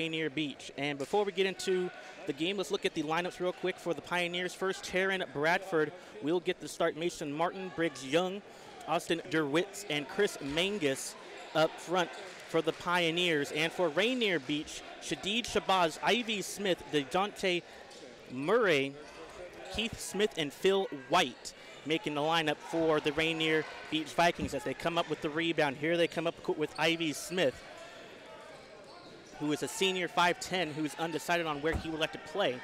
Rainier Beach. And before we get into the game, let's look at the lineups real quick for the Pioneers. First, Taryn Bradford will get the start. Mason Martin, Briggs Young, Austin Derwitz, and Chris Mangus up front for the Pioneers. And for Rainier Beach, Shadid Shabazz, Ivy Smith, DeJounte Murray, Keith Smith, and Phil White making the lineup for the Rainier Beach Vikings as they come up with the rebound. Here they come up with Ivy Smith, who is a senior, 5'10", who's undecided on where he would like to play.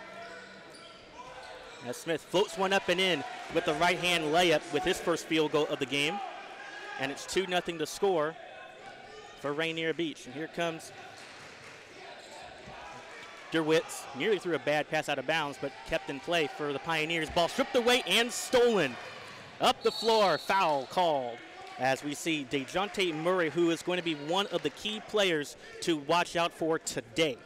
As Smith floats one up and in with the right-hand layup with his first field goal of the game. And it's 2-0 to score for Rainier Beach. And here comes Derwitz, nearly threw a bad pass out of bounds, but kept in play for the Pioneers. Ball stripped away and stolen. Up the floor, foul called. As we see DeJounte Murray, who is going to be one of the key players to watch out for today.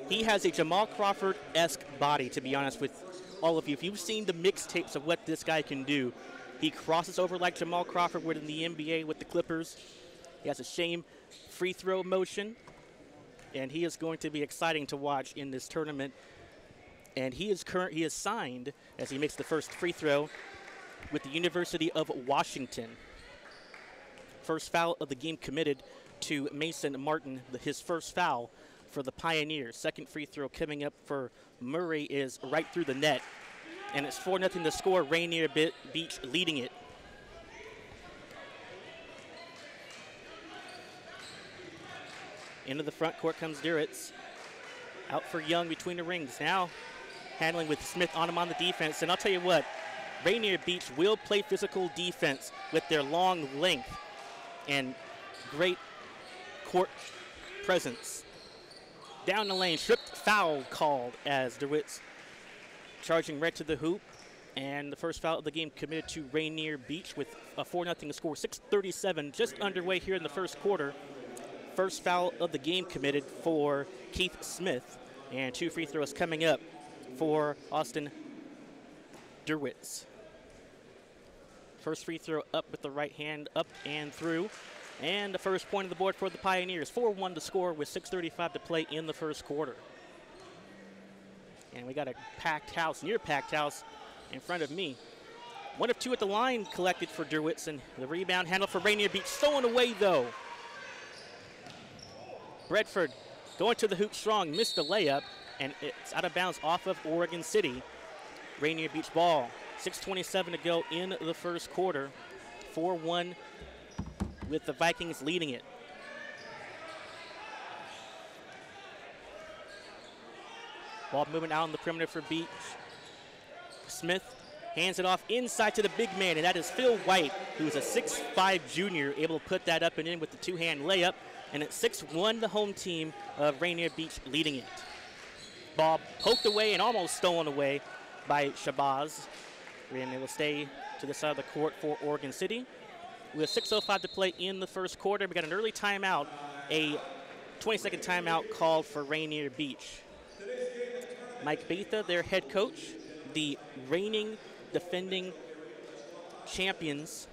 He has a Jamal Crawford-esque body, to be honest with all of you. If you've seen the mixtapes of what this guy can do, he crosses over like Jamal Crawford would in the NBA with the Clippers. He has a shame free throw motion, and he is going to be exciting to watch in this tournament. And he is signed as he makes the first free throw with the University of Washington. First foul of the game committed to Mason Martin, his first foul for the Pioneers. Second free throw coming up for Murray is right through the net. And it's 4-0 to score, Rainier Beach leading it. Into the front court comes Duritz. Out for Young between the rings. Now handling with Smith on him on the defense. And I'll tell you what, Rainier Beach will play physical defense with their long length and great court presence. Down the lane, stripped foul called as Derwitz charging right to the hoop. And the first foul of the game committed to Rainier Beach with a 4-0 score. 6:37 just underway here in the first quarter. First foul of the game committed for Keith Smith. And two free throws coming up for Austin Derwitz. First free throw up with the right hand, up and through. And the first point of the board for the Pioneers. 4-1 to score with 6:35 to play in the first quarter. And we got a packed house, near packed house in front of me. 1 of 2 at the line collected for Derwitz, and the rebound handle for Rainier Beach. Stolen away though. Bradford going to the hoop strong, missed the layup, and it's out of bounds off of Oregon City. Rainier Beach ball. 6:27 to go in the first quarter. 4-1 with the Vikings leading it. Ball moving out on the perimeter for Beach. Smith hands it off inside to the big man, and that is Phil White, who is a 6'5" junior, able to put that up and in with the two-hand layup. And it's 6-1, the home team of Rainier Beach leading it. Ball poked away and almost stolen away by Shabazz. And it will stay to the side of the court for Oregon City. With 6:05 to play in the first quarter, we got an early timeout, a 20-second timeout called for Rainier Beach. Mike Betha, their head coach, the reigning, defending champions,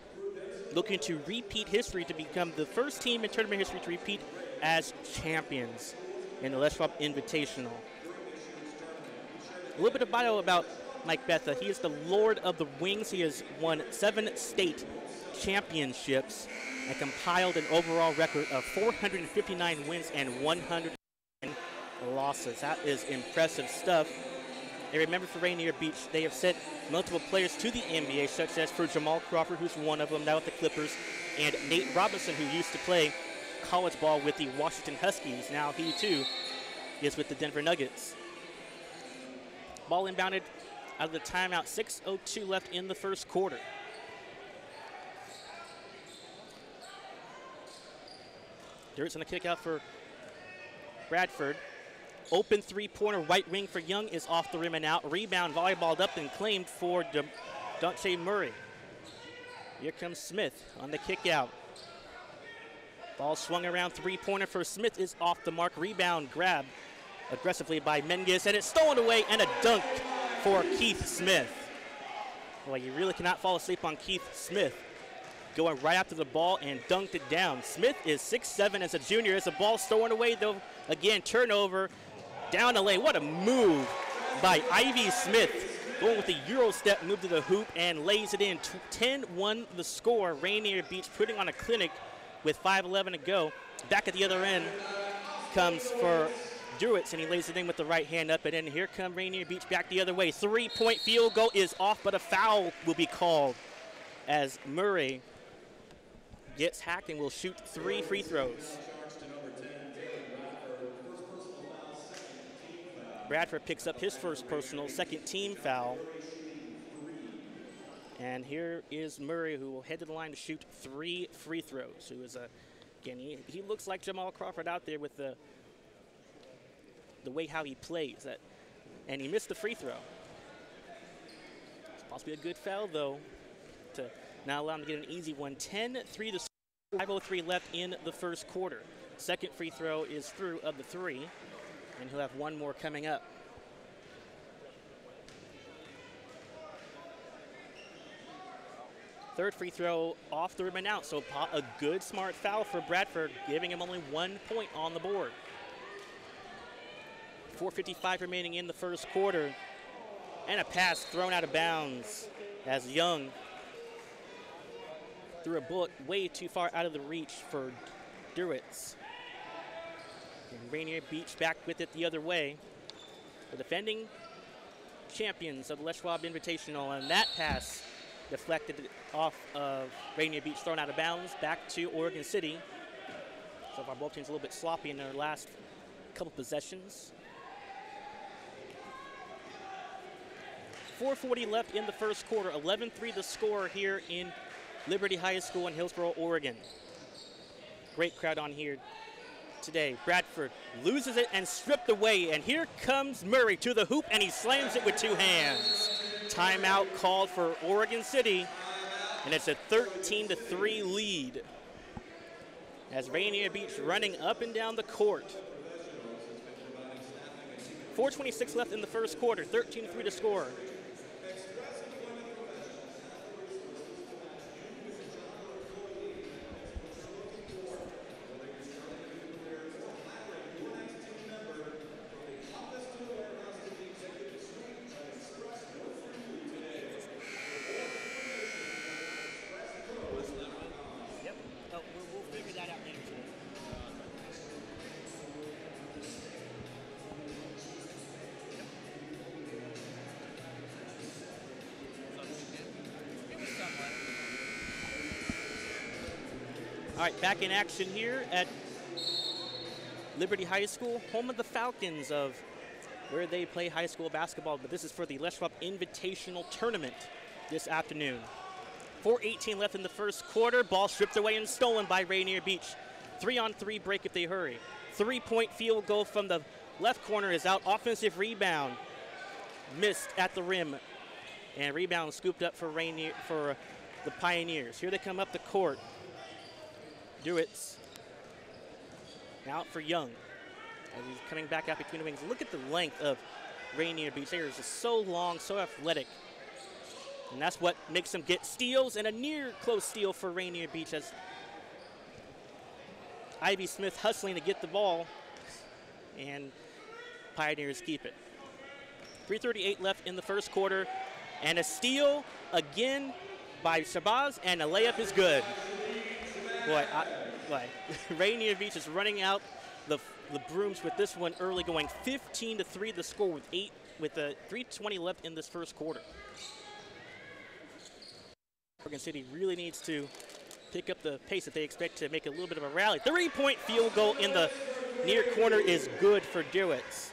looking to repeat history to become the first team in tournament history to repeat as champions in the Les Schwab Invitational. A little bit of bio about Mike Betha. He is the Lord of the Wings. He has won 7 state championships and compiled an overall record of 459 wins and 100 losses. That is impressive stuff. And remember, for Rainier Beach, they have sent multiple players to the NBA, such as for Jamal Crawford, who's one of them now with the Clippers, and Nate Robinson, who used to play college ball with the Washington Huskies. Now he, too, is with the Denver Nuggets. Ball inbounded out of the timeout. 6:02 left in the first quarter. Dirt's going to kick out for Bradford. Open three-pointer, right wing for Young is off the rim and out. Rebound, volleyballed up and claimed for DeJounte Murray. Here comes Smith on the kick out. Ball swung around, three-pointer for Smith is off the mark. Rebound grabbed aggressively by Menges, and it's stolen away, and a dunk for Keith Smith. Boy, you really cannot fall asleep on Keith Smith. going right after the ball and dunked it down. Smith is 6'7" as a junior. As the ball stolen away, though, again, turnover down the lane. What a move by Ivy Smith. Going with the Euro step move to the hoop and lays it in. 10-1 the score. Rainier Beach putting on a clinic with 5:11 to go. Back at the other end comes for Dewitz, and he lays it in with the right hand up and in. Here come Rainier Beach back the other way. 3-point field goal is off, but a foul will be called as Murray gets hacked and will shoot 3 free throws. Bradford picks up his first personal, second team foul. And here is Murray, who will head to the line to shoot 3 free throws. Who is again, he looks like Jamal Crawford out there with the way how he plays. And he missed the free throw. It's possibly a good foul, though, to not allow him to get an easy one. 10-3 to 5:03 left in the first quarter. Second free throw is through of the 3, and he'll have one more coming up. Third free throw off the rim and out, so a good, smart foul for Bradford, giving him only 1 point on the board. 4:55 remaining in the first quarter, and a pass thrown out of bounds as Young threw a bullet way too far out of the reach for Dewitz. And Rainier Beach back with it the other way. The defending champions of the Les Schwab Invitational, and that pass deflected off of Rainier Beach, thrown out of bounds, back to Oregon City. So far, both teams a little bit sloppy in their last couple possessions. 4:40 left in the first quarter, 11-3 the score here in Liberty High School in Hillsboro, Oregon. Great crowd on here today. Bradford loses it and stripped away, and here comes Murray to the hoop, and he slams it with 2 hands. Timeout called for Oregon City, and it's a 13-3 lead as Rainier Beach running up and down the court. 4:26 left in the first quarter, 13-3 to score. All right, back in action here at Liberty High School, home of the Falcons, of where they play high school basketball, but this is for the Les Schwab Invitational Tournament this afternoon. 4:18 left in the first quarter. Ball stripped away and stolen by Rainier Beach. 3-on-3 break if they hurry. 3-point field goal from the left corner is out. Offensive rebound missed at the rim, and rebound scooped up for Rainier, for the Pioneers. Here they come up the court. Dewitz out for Young as he's coming back out between the wings. Look at the length of Rainier Beach. They are just so long, so athletic. And that's what makes them get steals, and a near close steal for Rainier Beach as Ivy Smith hustling to get the ball, and Pioneers keep it. 3:38 left in the first quarter, and a steal again by Shabazz, and a layup is good. Boy, Rainier Beach is running out the brooms with this one early, going 15-3 the score with 3:20 left in this first quarter. Oregon City really needs to pick up the pace if they expect to make a little bit of a rally. 3-point field goal in the near corner is good for Dewitz.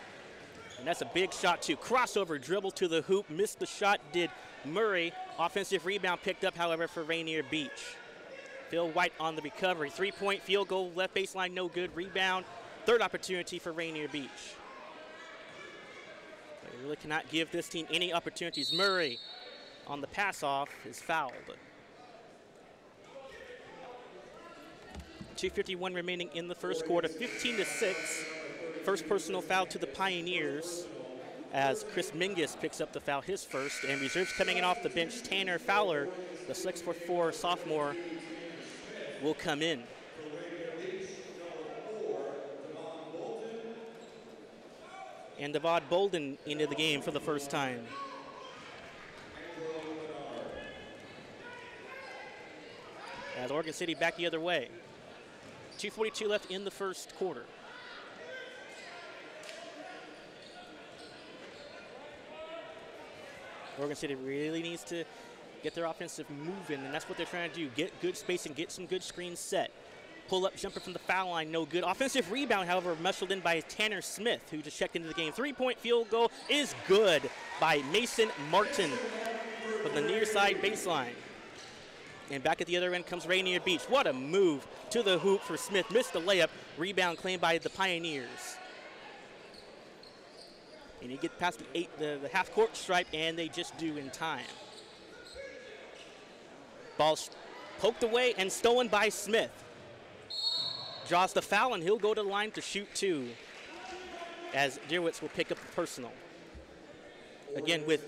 And that's a big shot too. Crossover dribble to the hoop, missed the shot, did Murray. Offensive rebound picked up, however, for Rainier Beach. Phil White on the recovery. 3-point field goal, left baseline, no good. Rebound, third opportunity for Rainier Beach. They really cannot give this team any opportunities. Murray on the pass off is fouled. 2:51 remaining in the first quarter, 15-6. First personal foul to the Pioneers as Chris Mingus picks up the foul, his first, and reserves coming in off the bench, Tanner Fowler, the 6'4" sophomore, will come in. And Devon Bolden into the game for the first time. As Oregon City back the other way. 2:42 left in the first quarter. Oregon City really needs to get their offensive moving, and that's what they're trying to do. Get good spacing, get some good screens set. Pull-up jumper from the foul line, no good. Offensive rebound, however, muscled in by Tanner Smith, who just checked into the game. Three-point field goal is good by Mason Martin from the near side baseline. And back at the other end comes Rainier Beach. What a move to the hoop for Smith. Missed the layup. Rebound claimed by the Pioneers. And you get past the half-court stripe, and they just do in time. Ball poked away and stolen by Smith. Draws the foul, and he'll go to the line to shoot two, as Deerwitz will pick up the personal. Again, with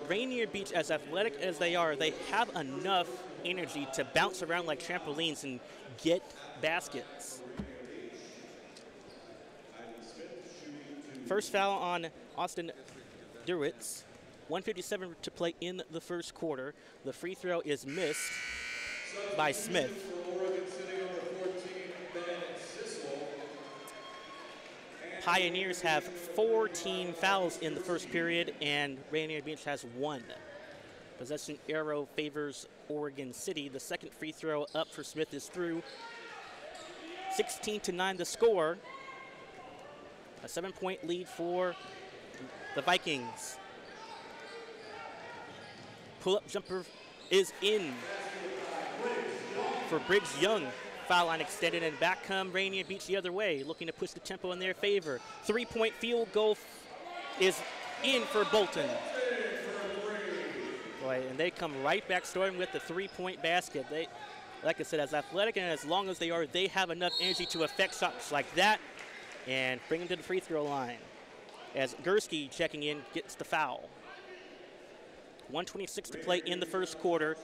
Rainier Beach, as athletic as they are, they have enough energy to bounce around like trampolines and get baskets. First foul on Austin Deerwitz. 1:57 to play in the first quarter. The free throw is missed by Smith. Pioneers have 14 fouls in the first period, and Rainier Beach has 1. Possession arrow favors Oregon City. The second free throw up for Smith is through. 16-9 the score. A 7-point lead for the Vikings. Pull-up jumper is in for Briggs Young. Foul line extended, and back come Rainier Beach the other way, looking to push the tempo in their favor. Three-point field goal is in for Bolton. Boy, and they come right back starting with the three-point basket. They, like I said, as athletic and as long as they are, they have enough energy to affect shots like that and bring them to the free throw line. As Gursky checking in gets the foul. 1:26 to play in the first quarter.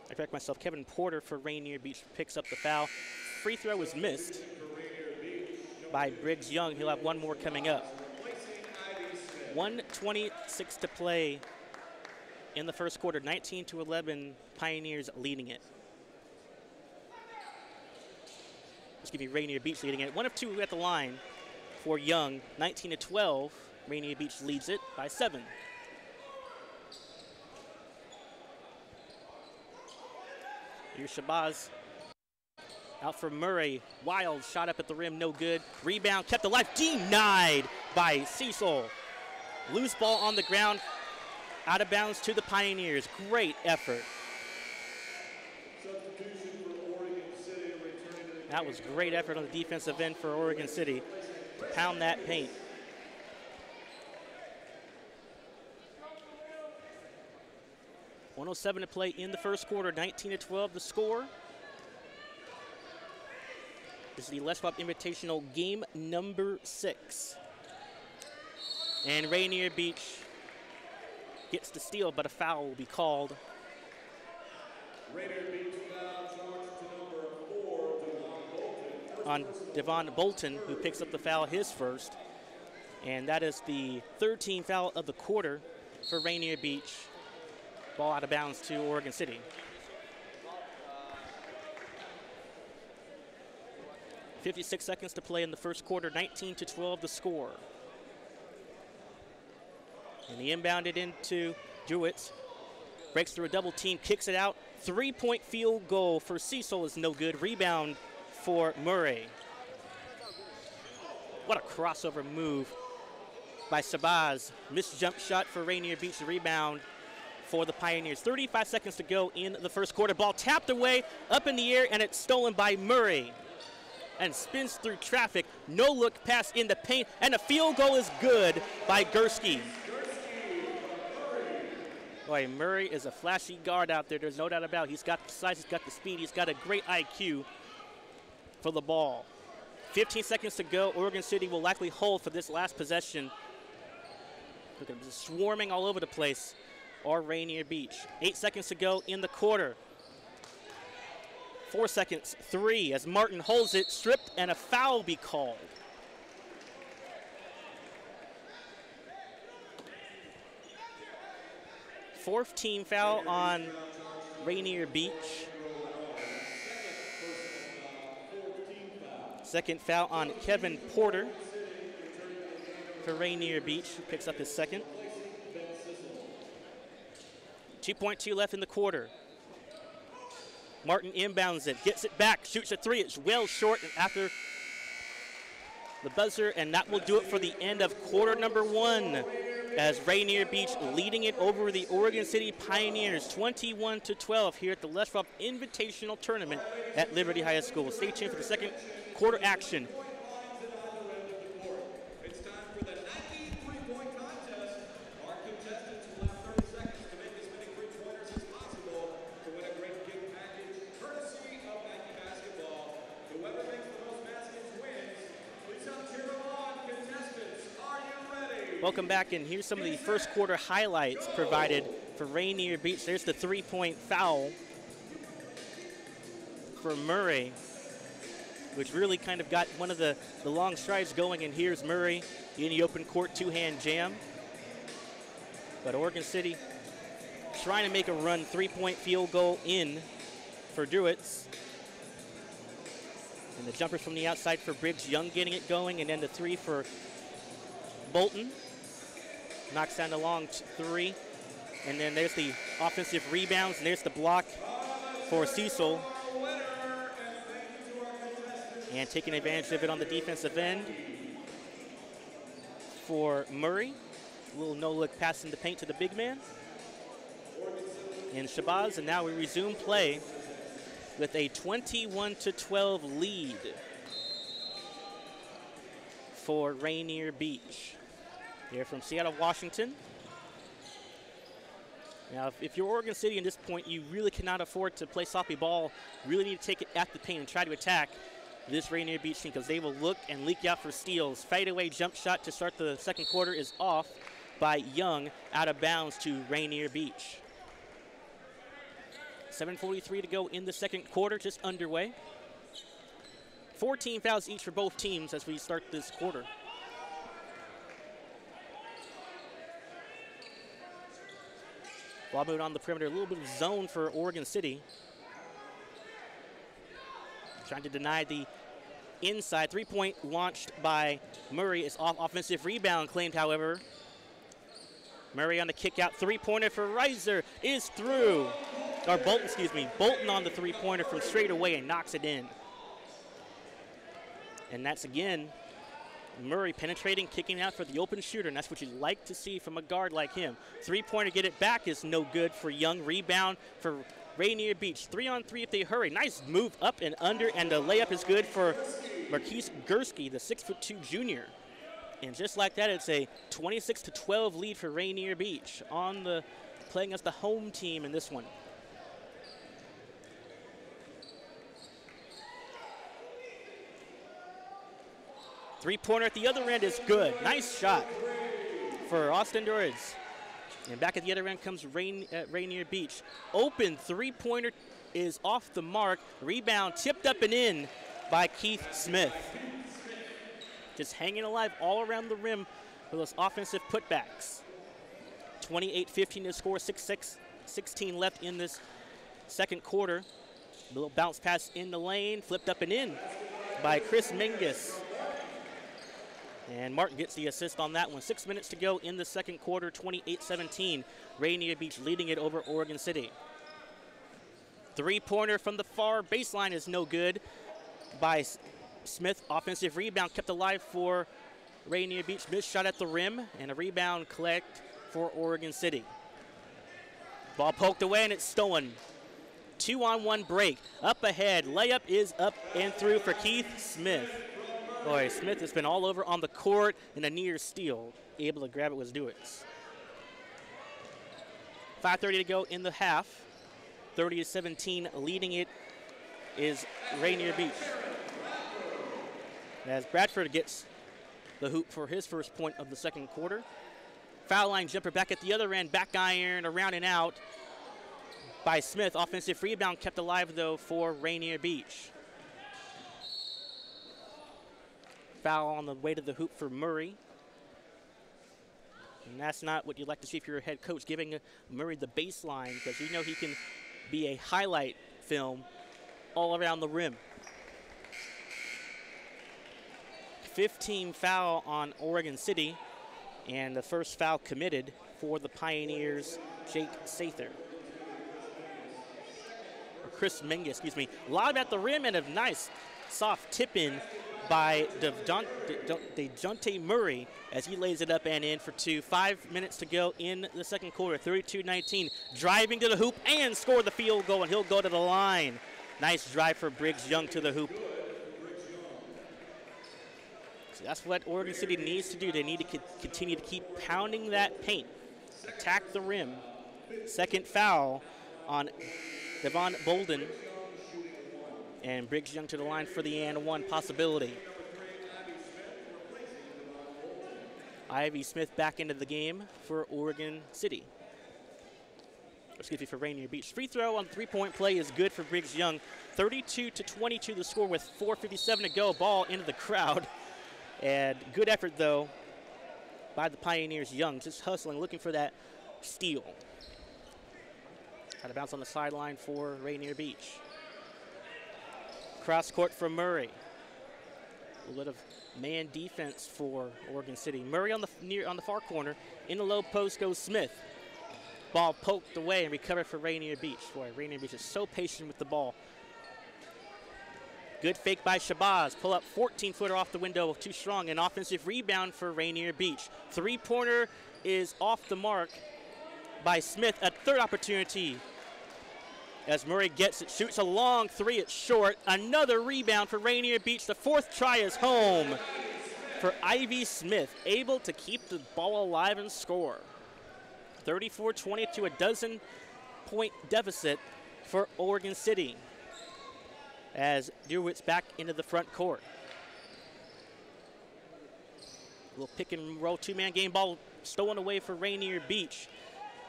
I correct myself. Kevin Porter for Rainier Beach picks up the foul. Free throw is missed by Briggs Young. He'll have one more coming up. 1:26 to play in the first quarter. 19-11, Pioneers leading it. Excuse me, Rainier Beach leading it. 1 of 2 at the line for Young. 19-12, Rainier Beach leads it by 7. Here's Shabazz out for Murray. Wild shot up at the rim, no good. Rebound kept alive, denied by Cecil. Loose ball on the ground, out of bounds to the Pioneers. Great effort. That was great effort on the defensive end for Oregon City to pound that paint. .107 to play in the first quarter, 19-12 the score. This is the Les Schwab Invitational game number 6. And Rainier Beach gets the steal, but a foul will be called. Rainier Beach foul charged to number 4, on Devon Bolton, who picks up the foul, his first. And that is the 13th foul of the quarter for Rainier Beach. Ball out of bounds to Oregon City. 56 seconds to play in the first quarter, 19-12 the score. And he inbounded into Deerwitz. Breaks through a double team, kicks it out. 3-point field goal for Cecil is no good. Rebound for Murray. What a crossover move by Shabazz. Missed jump shot for Rainier Beach. Rebound for the Pioneers. 35 seconds to go in the first quarter. Ball tapped away, up in the air, and it's stolen by Murray. And spins through traffic. No look pass in the paint, and a field goal is good by Gursky. Boy, Murray is a flashy guard out there. There's no doubt about it. He's got the size, he's got the speed, he's got a great IQ for the ball. 15 seconds to go. Oregon City will likely hold for this last possession. Look at them just swarming all over the place. Or Rainier Beach. 8 seconds to go in the quarter. 4 seconds, 3 as Martin holds it, stripped, and a foul be called. Fourth team foul on Rainier Beach. Second foul on Kevin Porter for Rainier Beach, who picks up his second. 2.2 left in the quarter. Martin inbounds it, gets it back, shoots a three. It's well short and after the buzzer, and that will do it for the end of quarter number 1 as Rainier Beach leading it over the Oregon City Pioneers 21-12 here at the Les Rupp Invitational Tournament at Liberty High School. Stay tuned for the second quarter action. It's time for the Nike three-point contest. Our contestants will have 30 seconds to make as many three-pointers as possible to win a great gift package courtesy of Nike Basketball. Whoever makes the most baskets wins. Please help cheer them on. Contestants, are you ready? Welcome back, and here's some of the first quarter highlights provided for Rainier Beach. There's the three-point foul for Murray, which really kind of got one of the long strides going, and here's Murray in the open court two-hand jam. But Oregon City trying to make a run, three-point field goal in for Druids. And the jumper from the outside for Briggs Young getting it going, and then the three for Bolton. Knocks down the long three. And then there's the offensive rebounds, and there's the block for Cecil. And taking advantage of it on the defensive end for Murray. A little no-look pass in the paint to the big man. And Shabazz, and now we resume play with a 21-12 lead for Rainier Beach. They're from Seattle, Washington. Now, if you're Oregon City at this point, you really cannot afford to play sloppy ball. Really need to take it at the paint and try to attack this Rainier Beach team, because they will look and leak out for steals. Fadeaway jump shot to start the second quarter is off by Young, out of bounds to Rainier Beach. 7:43 to go in the second quarter, just underway. 14 fouls each for both teams as we start this quarter. Ball moved on the perimeter, a little bit of zone for Oregon City. Trying to deny the inside. Three-point launched by Murray is off. Offensive rebound claimed, however. Murray on the kick-out. Three-pointer for Reiser is through. Or Bolton, excuse me. Bolton on the three-pointer from straight away and knocks it in. And that's, again, Murray penetrating, kicking out for the open shooter, and that's what you like to see from a guard like him. Three-pointer, get it back is no good for Young. Rebound for Rainier Beach. 3-on-3 if they hurry. Nice move up and under, and the layup is good for Marquise Gursky, the 6'2" junior. And just like that, it's a 26-12 lead for Rainier Beach on the playing as the home team in this one. Three-pointer at the other end is good. Nice shot for Austin Durids. And back at the other end comes Rainier Beach. Open three-pointer is off the mark. Rebound tipped up and in by Keith Smith. Just hanging alive all around the rim for those offensive putbacks. 28-15 to score, 6:16 left in this second quarter. A little bounce pass in the lane, flipped up and in by Chris Mingus. And Martin gets the assist on that one. 6 minutes to go in the second quarter, 28-17. Rainier Beach leading it over Oregon City. Three-pointer from the far baseline is no good by Smith. Offensive rebound kept alive for Rainier Beach. Missed shot at the rim, and a rebound collect for Oregon City. Ball poked away, and it's stolen. 2-on-1 break. Up ahead. Layup is up and through for Keith Smith. Boy, Smith has been all over on the court, and a near steal. Able to grab it was Dewitz. 5:30 to go in the half. 30-17, leading it is Rainier Beach. As Bradford gets the hoop for his first point of the second quarter. Foul line jumper back at the other end, back iron, around and out by Smith. Offensive rebound kept alive, though, for Rainier Beach. Foul on the way to the hoop for Murray. And that's not what you'd like to see if you're a head coach, giving Murray the baseline, because you know he can be a highlight film all around the rim. 15 foul on Oregon City, and the first foul committed for the Pioneers, Jake Sather. Or Chris Menga, excuse me. Lob at the rim and a nice soft tip-in by DeJounte Murray as he lays it up and in for two. 5 minutes to go in the second quarter, 32-19. Driving to the hoop and score the field goal, and he'll go to the line. Nice drive for Briggs Young to the hoop. So that's what Oregon City needs to do. They need to continue to keep pounding that paint, attack the rim. Second foul on Devon Bolden. And Briggs Young to the line for the and one possibility. Ivy Smith back into the game for Oregon City. Excuse me, for Rainier Beach. Free throw on the three-point play is good for Briggs Young. 32-22 the score with 4:57 to go. Ball into the crowd. And good effort, though, by the Pioneers. Young just hustling, looking for that steal. Had a bounce on the sideline for Rainier Beach. Cross court for Murray. A little bit of man defense for Oregon City. Murray on the far corner. In the low post goes Smith. Ball poked away and recovered for Rainier Beach. Boy, Rainier Beach is so patient with the ball. Good fake by Shabazz. Pull up 14-footer off the window, too strong. An offensive rebound for Rainier Beach. Three-pointer is off the mark by Smith. A third opportunity as Murray gets it, shoots a long three, it's short. Another rebound for Rainier Beach. The fourth try is home for Ivy Smith, able to keep the ball alive and score. 34-20 to a dozen-point deficit for Oregon City as Dewitz back into the front court. A little pick and roll two-man game, ball stolen away for Rainier Beach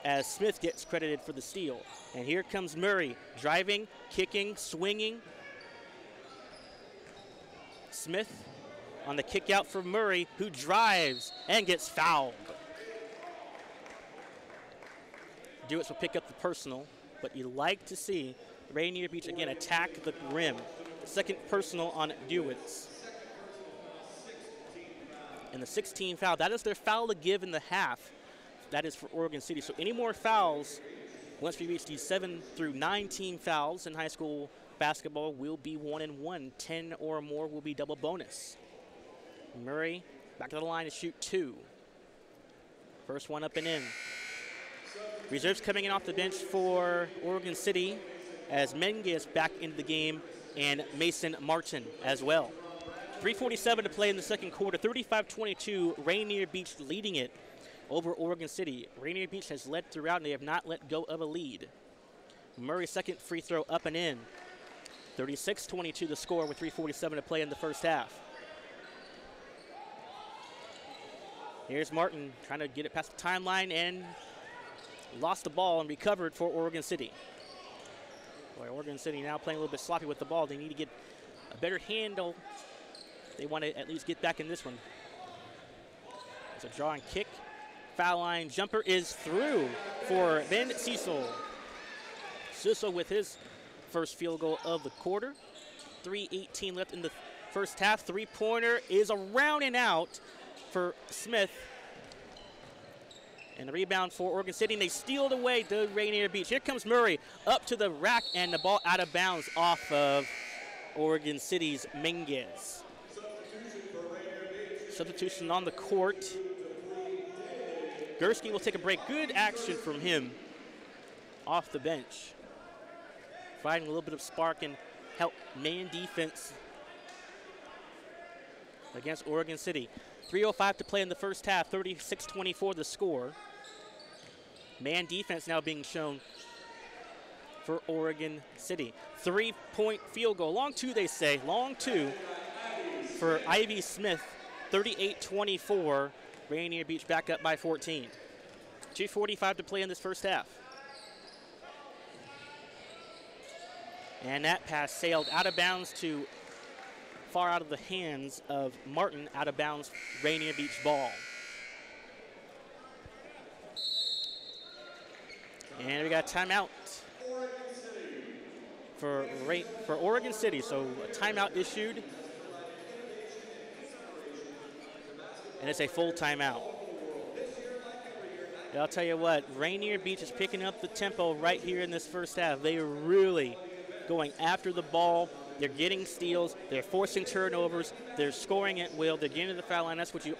as Smith gets credited for the steal. And here comes Murray, driving, kicking, swinging. Smith on the kick out for Murray, who drives and gets fouled. Dewitz will pick up the personal, but you like to see Rainier Beach again attack the rim. Second personal on Dewitz. And the 16 foul, that is their foul to give in the half. That is for Oregon City. So any more fouls, once we reach these 7 through 19 fouls in high school basketball, will be 1-1. 10 or more will be double bonus. Murray back to the line to shoot two. First one up and in. Reserves coming in off the bench for Oregon City as Menga is back into the game and Mason Martin as well. 3:47 to play in the second quarter. 35-22, Rainier Beach leading it over Oregon City. Rainier Beach has led throughout and they have not let go of a lead. Murray's second free throw up and in. 36-22 the score with 3:47 to play in the first half. Here's Martin trying to get it past the timeline and lost the ball and recovered for Oregon City. Boy, Oregon City now playing a little bit sloppy with the ball. They need to get a better handle. They want to at least get back in this one. It's a draw and kick. Foul line jumper is through for Ben Cecil. Cecil with his first field goal of the quarter. 3:18 left in the first half. Three-pointer is around and out for Smith. And the rebound for Oregon City, and they steal it away to Rainier Beach. Here comes Murray up to the rack, and the ball out of bounds off of Oregon City's Menges. Substitution on the court. Gursky will take a break. Good action from him off the bench. Providing a little bit of spark and help man defense against Oregon City. 3:05 to play in the first half, 36-24 the score. Man defense now being shown for Oregon City. 3-point field goal, long two they say, long two for Ivy Smith, 38-24. Rainier Beach back up by 14. 2:45 to play in this first half. And that pass sailed out of bounds to far out of the hands of Martin, out of bounds, Rainier Beach ball. And we got a timeout for Oregon City. So a timeout issued. And it's a full timeout. And I'll tell you what, Rainier Beach is picking up the tempo right here in this first half. They are really going after the ball. They're getting steals. They're forcing turnovers. They're scoring at will. They're getting to the foul line. That's what you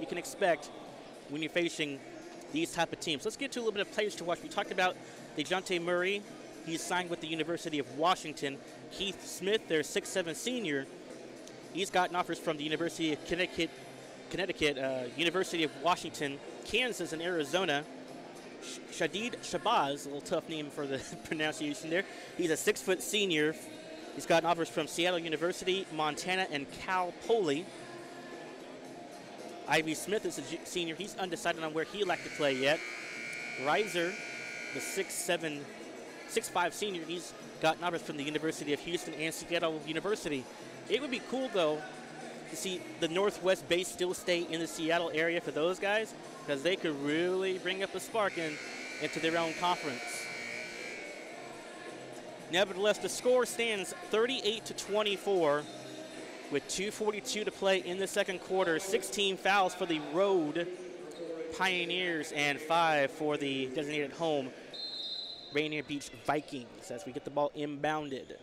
can expect when you're facing these type of teams. Let's get to a little bit of players to watch. We talked about DeJounte Murray. He's signed with the University of Washington. Keith Smith, their 6'7" senior. He's gotten offers from the University of Connecticut, University of Washington, Kansas, and Arizona. Shadid Shabazz, a little tough name for the pronunciation there. He's a 6' senior. He's gotten offers from Seattle University, Montana, and Cal Poly. Ivy Smith is a senior. He's undecided on where he'd like to play yet. Reiser, the 6'5" senior, he's gotten offers from the University of Houston and Seattle University. It would be cool, though, to see the Northwest base still stay in the Seattle area for those guys, because they could really bring up a spark into their own conference. Nevertheless, the score stands 38-24 with 2:42 to play in the second quarter. 16 fouls for the road Pioneers and 5 for the designated home Rainier Beach Vikings as we get the ball inbounded.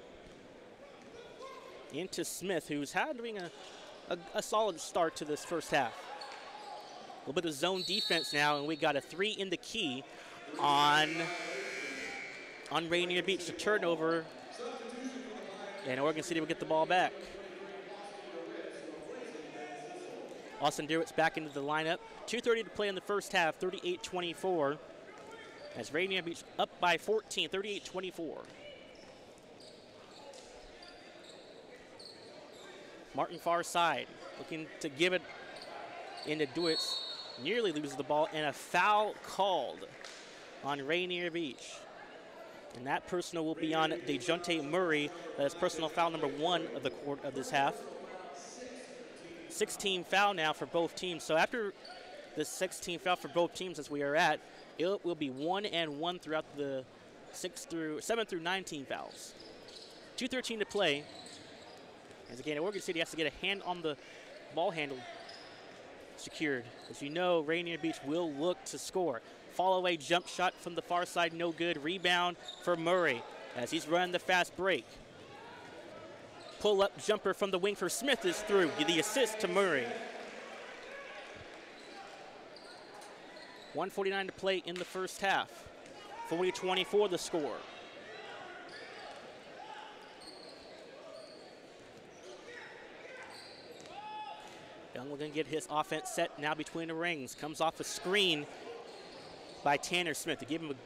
Into Smith, who's having a solid start to this first half. A little bit of zone defense now, and we got a 3 in the key on Rainier Beach. The turnover, and Oregon City will get the ball back. Austin Dewitt's back into the lineup. 2:30 to play in the first half, 38-24. As Rainier Beach up by 14, 38-24. Martin far side, looking to give it into Dewitt's. Nearly loses the ball, and a foul called on Rainier Beach. And that personal will be on DeJounte Murray. That is personal foul number 1 of this half. 16 foul now for both teams. So after the 16 foul for both teams as we are at, it will be 1-1 throughout the 7 through 19 fouls. 2:13 to play. As again, Oregon City has to get a hand on the ball handle secured. As you know, Rainier Beach will look to score. Fall away jump shot from the far side, no good. Rebound for Murray as he's running the fast break. Pull up jumper from the wing for Smith is through. The assist to Murray. 1:49 to play in the first half. 40-24 the score. Young will get his offense set now between the rings. Comes off a screen by Tanner Smith to give him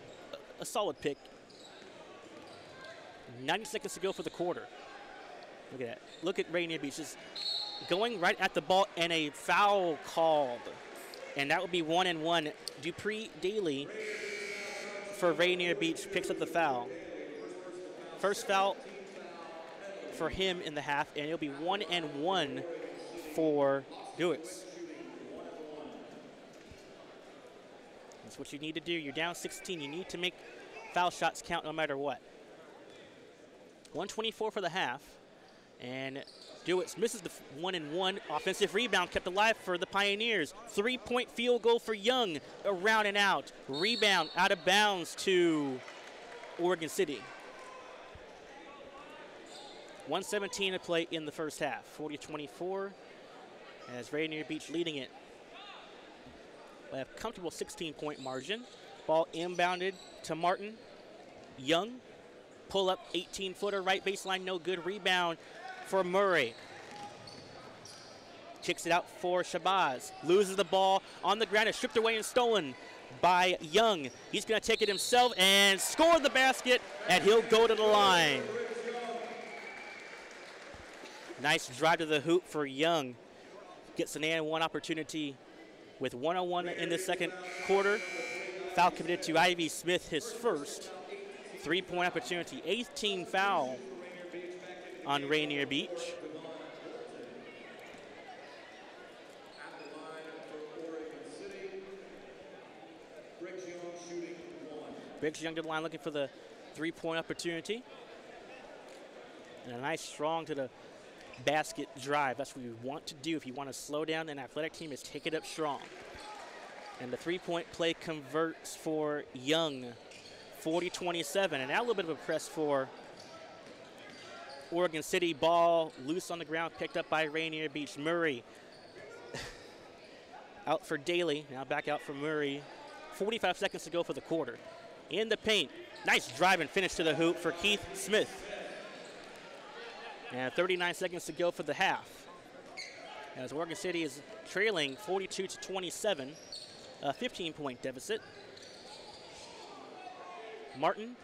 a solid pick. 90 seconds to go for the quarter. Look at that. Look at Rainier Beach just going right at the ball, and a foul called. And that will be 1-1. Dupree Daly for Rainier Beach picks up the foul. First foul for him in the half, and it'll be 1-1 for Dewitt's. That's what you need to do. You're down 16. You need to make foul shots count no matter what. 1:24 for the half. And Dewitt's misses the 1-1. Offensive rebound kept alive for the Pioneers. 3-point field goal for Young. Around and out. Rebound out of bounds to Oregon City. 1:17 to play in the first half. 40-24 as Rainier Beach leading it by a comfortable 16-point margin. Ball inbounded to Martin. Young. Pull up 18-footer right baseline, no good. Rebound for Murray. Kicks it out for Shabazz. Loses the ball on the ground. It's stripped away and stolen by Young. He's going to take it himself and score the basket, and he'll go to the line. Nice drive to the hoop for Young. Gets an and one opportunity with 1:01 in the second quarter. Foul committed to Ivy Smith, his first. 3-point opportunity, 8th team foul on Rainier Beach. Briggs Young to the line looking for the 3-point opportunity. And a nice strong to the basket drive. That's what you want to do if you want to slow down an athletic team, is take it up strong. And the 3-point play converts for Young, 40-27. And now a little bit of a press for Oregon City. Ball loose on the ground, picked up by Rainier Beach. Murray out for Daly, now back out for Murray. 45 seconds to go for the quarter. In the paint, nice drive and finish to the hoop for Keith Smith. And 39 seconds to go for the half, as Oregon City is trailing 42-27, a 15-point deficit. Martin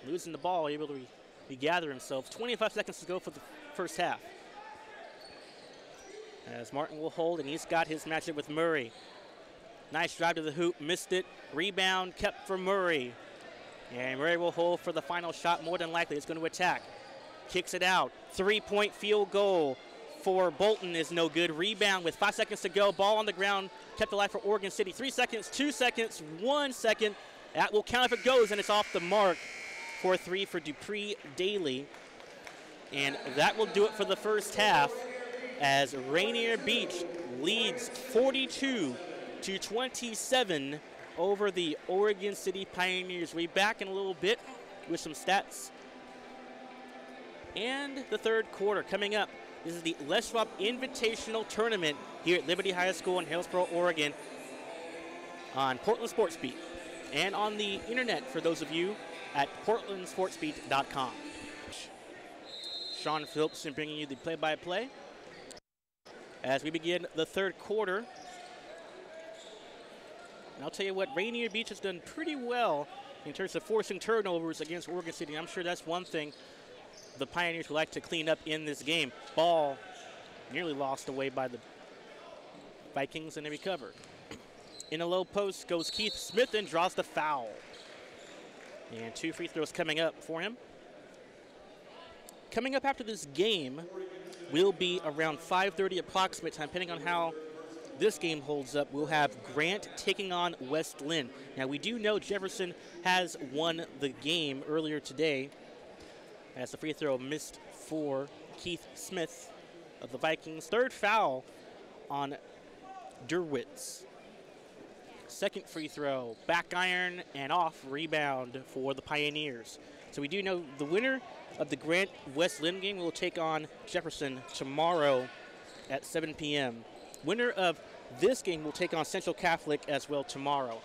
losing the ball, able to regather himself. 25 seconds to go for the first half, as Martin will hold, and he's got his matchup with Murray. Nice drive to the hoop, missed it. Rebound kept for Murray. And Murray will hold for the final shot. More than likely, it's going to attack. Kicks it out. 3-point field goal for Bolton is no good. Rebound with 5 seconds to go. Ball on the ground, kept alive for Oregon City. 3 seconds, 2 seconds, 1 second. That will count if it goes, and it's off the mark for 3 for Dupree Daly. And that will do it for the first half, as Rainier Beach leads 42-27 over the Oregon City Pioneers. We'll be back in a little bit with some stats and the third quarter coming up. This is the Les Schwab Invitational Tournament here at Liberty High School in Hillsboro, Oregon, on Portland SportsBeat, and on the internet for those of you at portlandsportsbeat.com. Sean Philipsen bringing you the play-by-play as we begin the third quarter. And I'll tell you what, Rainier Beach has done pretty well in terms of forcing turnovers against Oregon City. I'm sure that's one thing the Pioneers would like to clean up in this game. Ball nearly lost away by the Vikings, and they recover. In a low post goes Keith Smith and draws the foul. And 2 free throws coming up for him. Coming up after this game will be around 5:30 approximate time, depending on how this game holds up. We'll have Grant taking on West Lynn. Now, we do know Jefferson has won the game earlier today, as the free throw missed for Keith Smith of the Vikings. Third foul on Derwitz. Second free throw, back iron and off, rebound for the Pioneers. So we do know the winner of the Grant West Lynn game will take on Jefferson tomorrow at 7 p.m. Winner of this game will take on Central Catholic as well tomorrow.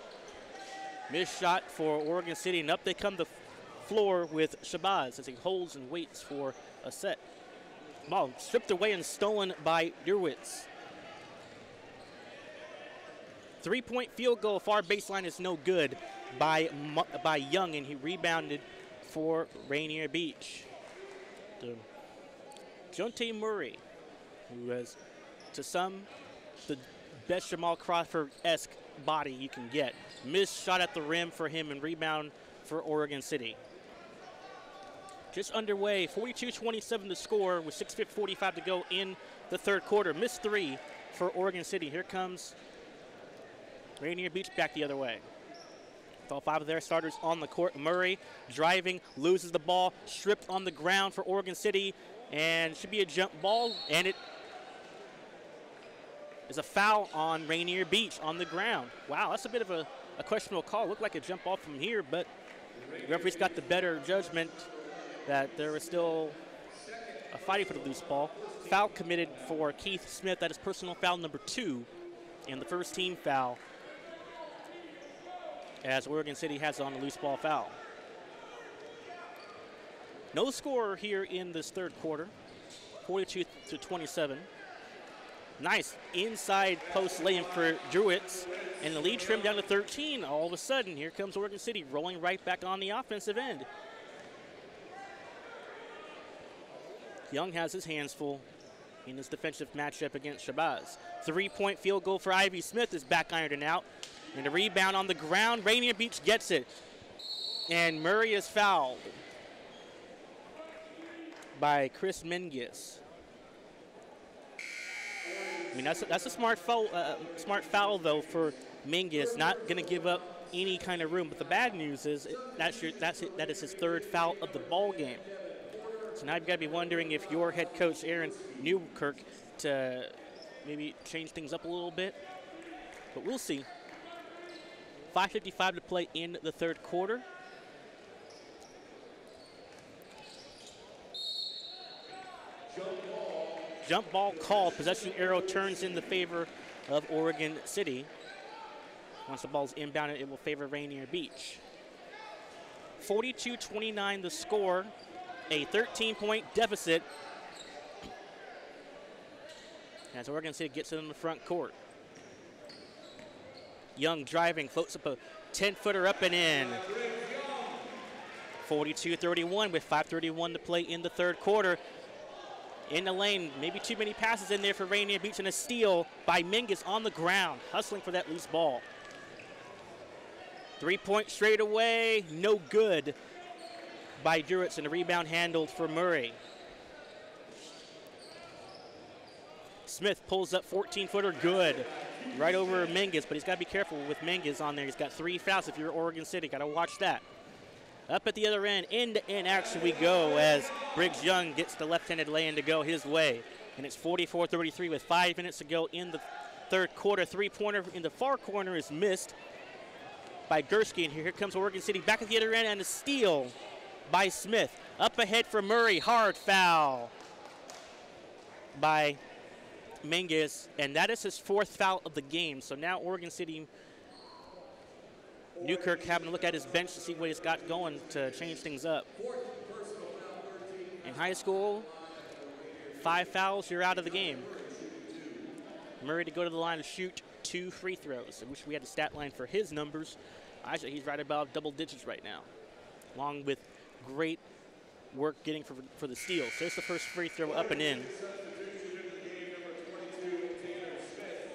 Missed shot for Oregon City, and up they come the floor with Shabazz as he holds and waits for a set. Ball stripped away and stolen by Derwitz. 3-point field goal, far baseline is no good by Young, and he rebounded for Rainier Beach. Jonte Murray, who has, to some, the best Jamal Crawford-esque body you can get. Missed shot at the rim for him, and rebound for Oregon City. Just underway, 42-27 to score with 6:45 to go in the third quarter. Missed 3 for Oregon City. Here comes Rainier Beach back the other way. With all 5 of their starters on the court. Murray driving, loses the ball, stripped on the ground for Oregon City, and should be a jump ball, and it is a foul on Rainier Beach on the ground. Wow, that's a bit of a questionable call. Looked like a jump ball from here, but the referee's got the better judgment that there was still a fighting for the loose ball. Foul committed for Keith Smith. That is personal foul number 2 and the first team foul, as Oregon City has on the loose ball foul. No score here in this third quarter, 42-27. Nice inside post lay-in for Derwitz, and the lead trimmed down to 13. All of a sudden, here comes Oregon City rolling right back on the offensive end. Young has his hands full. in this defensive matchup against Shabazz. 3-point field goal for Ivy Smith is back ironed and out. And a rebound on the ground. Rainier Beach gets it. And Murray is fouled by Chris Mingus. I mean, that's a smart foul though for Mingus. Not going to give up any kind of room. But the bad news is that is his third foul of the ball game. So now you've got to be wondering if your head coach Aaron Newkirk to maybe change things up a little bit. But we'll see. 5:55 to play in the third quarter. Jump ball called. Possession arrow turns in the favor of Oregon City. Once the ball's inbounded, it will favor Rainier Beach. 42-29 the score. A 13-point deficit as Oregon City gets it in the front court. Young driving, floats up a 10-footer up and in. 42-31 with 5:31 to play in the third quarter. In the lane, maybe too many passes in there for Rainier Beach, and a steal by Mingus on the ground, hustling for that loose ball. 3-point straight away, no good by Duritz, and a rebound handled for Murray. Smith pulls up 14-footer, good. Right over Mingus, but he's got to be careful with Mingus on there. He's got 3 fouls if you're Oregon City. Got to watch that. Up at the other end, end-to-end action we go as Briggs Young gets the left-handed lay-in to go his way. And it's 44-33 with 5 minutes to go in the third quarter. 3-pointer in the far corner is missed by Gursky. And here comes Oregon City back at the other end, and a steal by Smith. Up ahead for Murray, hard foul by Mingus, and that is his 4th foul of the game. So now Oregon City, Newkirk having to look at his bench to see what he's got going to change things up. In high school, 5 fouls, you're out of the game. Murray to go to the line to shoot 2 free throws. I wish we had a stat line for his numbers. Actually, he's right about double digits right now, along with great work getting for the steal. So there's the first free throw up and in.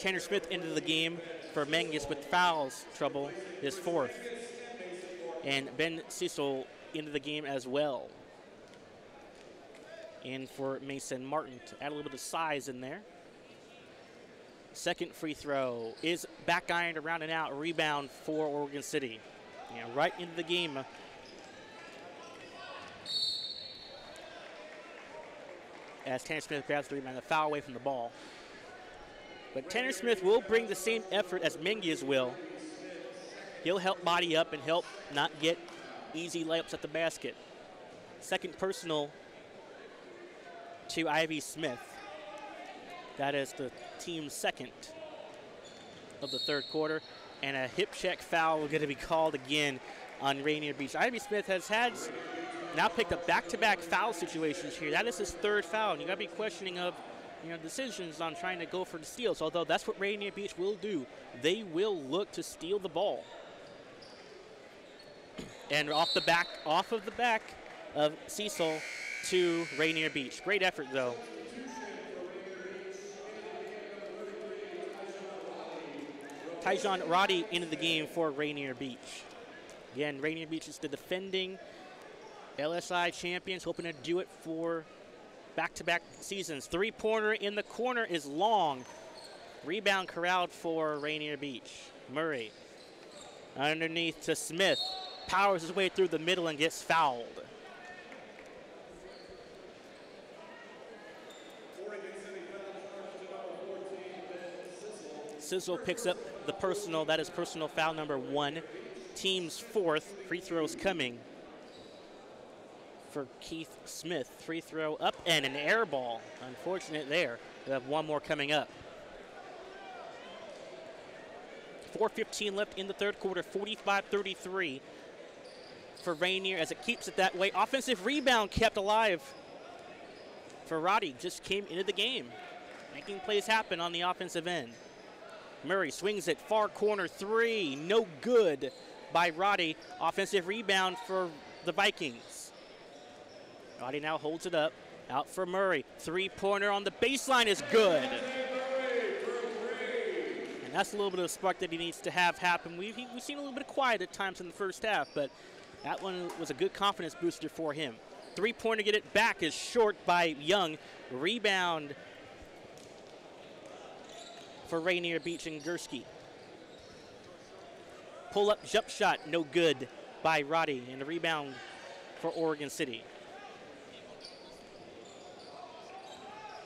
Tanner Smith into the game for Mingus with fouls trouble, his 4th. And Ben Cecil into the game as well. And for Mason Martin to add a little bit of size in there. Second free throw is back ironed around and out. Rebound for Oregon City. And right into the game. As Tanner Smith grabs the rebound, the foul away from the ball. But Tanner Smith will bring the same effort as Mingus will. He'll help body up and help not get easy layups at the basket. Second personal to Ivy Smith. That is the team's second of the third quarter. And a hip check foul going to be called again on Rainier Beach. Ivy Smith has now picked up back-to-back foul situations here. That is his 3rd foul. And you got to be questioning of decisions on trying to go for the steals, although that's what Rainier Beach will do. They will look to steal the ball. And off of the back of Cecil to Rainier Beach. Great effort, though. Tyjon Roddy into the game for Rainier Beach. Again, Rainier Beach is the defending LSI champions, hoping to do it for back-to-back seasons. 3-pointer in the corner is long. Rebound corralled for Rainier Beach. Murray underneath to Smith. Powers his way through the middle and gets fouled. Sizzle picks up the personal. That is personal foul number 1. Team's 4th. Free throws coming for Keith Smith. Free throw up and an air ball. Unfortunate there. We have one more coming up. 4:15 left in the third quarter. 45-33 for Rainier as it keeps it that way. Offensive rebound kept alive for Roddy. Just came into the game, making plays happen on the offensive end. Murray swings it far corner 3. No good by Roddy. Offensive rebound for the Vikings. Roddy now holds it up. Out for Murray. Three-pointer on the baseline is good. And that's a little bit of a spark that he needs to have happen. We've seen a little bit of quiet at times in the first half, but that one was a good confidence booster for him. Three-pointer, get it back, is short by Young. Rebound for Rainier Beach and Gursky. Pull-up jump shot, no good by Roddy, and a rebound for Oregon City.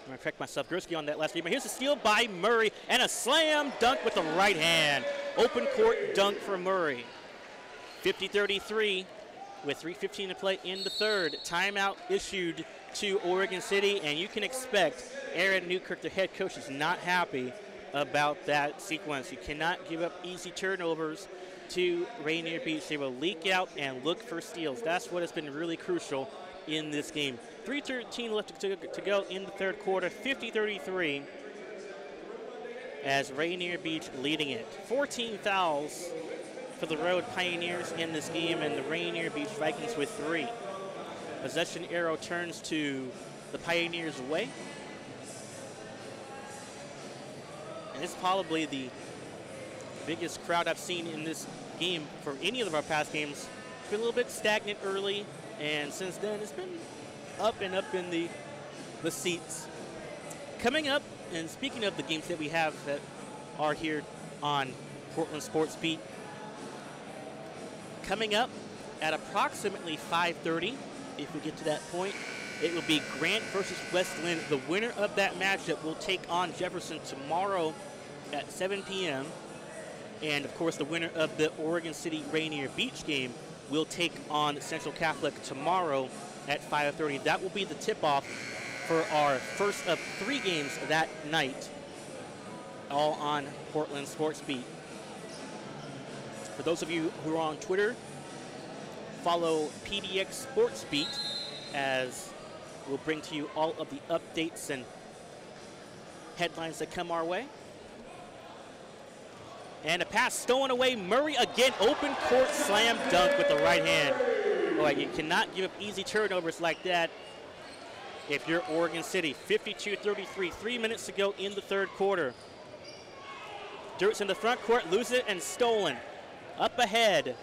I'm going to correct myself. Gursky on that last rebound. Here's a steal by Murray and a slam dunk with the right hand. Open court dunk for Murray. 50-33 with 3:15 to play in the third. Timeout issued to Oregon City, and you can expect Aaron Newkirk, the head coach, is not happy about that sequence. You cannot give up easy turnovers to Rainier Beach. They will leak out and look for steals. That's what has been really crucial in this game. 3:13 left to go in the third quarter. 50-33 as Rainier Beach leading it. 14 fouls for the Road Pioneers in this game, and the Rainier Beach Vikings with 3. Possession arrow turns to the Pioneers' way. And it's probably the biggest crowd I've seen in this game for any of our past games. It's been a little bit stagnant early, and since then it's been up and up in the seats. Coming up, and speaking of the games that we have that are here on Portland Sports Beat, coming up at approximately 5:30, if we get to that point, it will be Grant versus West Linn. The winner of that matchup will take on Jefferson tomorrow at 7 p.m. And, of course, the winner of the Oregon City Rainier Beach game will take on Central Catholic tomorrow at 5:30. That will be the tip-off for our first of 3 games that night, all on Portland Sports Beat. For those of you who are on Twitter, follow PDX Sports Beat, as we'll bring to you all of the updates and headlines that come our way. And a pass stolen away. Murray again, open court slam dunk with the right hand. Boy, you cannot give up easy turnovers like that if you're Oregon City. 52-33, 3 minutes to go in the third quarter. Dirt's in the front court, loses it and stolen. Up ahead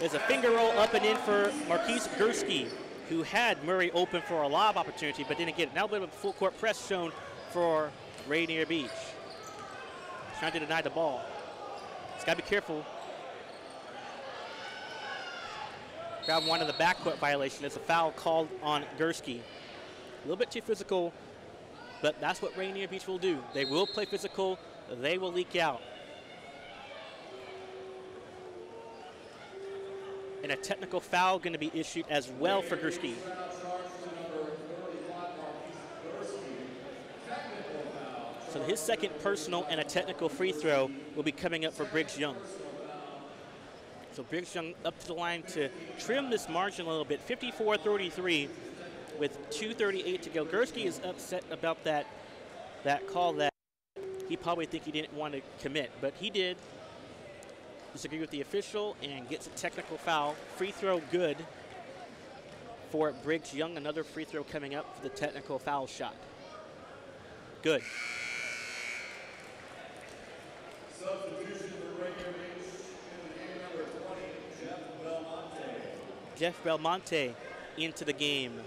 is a finger roll up and in for Marquise Gursky, who had Murray open for a lob opportunity but didn't get it. Now a bit of a full court press shown for Rainier Beach. Trying to deny the ball. He's got to be careful. Grab one of the backcourt violation. There's a foul called on Gursky. A little bit too physical, but that's what Rainier Beach will do. They will play physical. They will leak out. And a technical foul going to be issued as well for Gursky. So his second personal and a technical free throw will be coming up for Briggs Young. So Briggs Young up to the line to trim this margin a little bit. 54-33 with 2:38 to go. Gursky is upset about that call that he probably think he didn't want to commit, but he did. Disagree with the official and gets a technical foul. Free throw good for Briggs Young. Another free throw coming up for the technical foul shot. Good. Substitution for Rainier Beach in the game number 20, Jeff Belmonte. Jeff Belmonte into the game.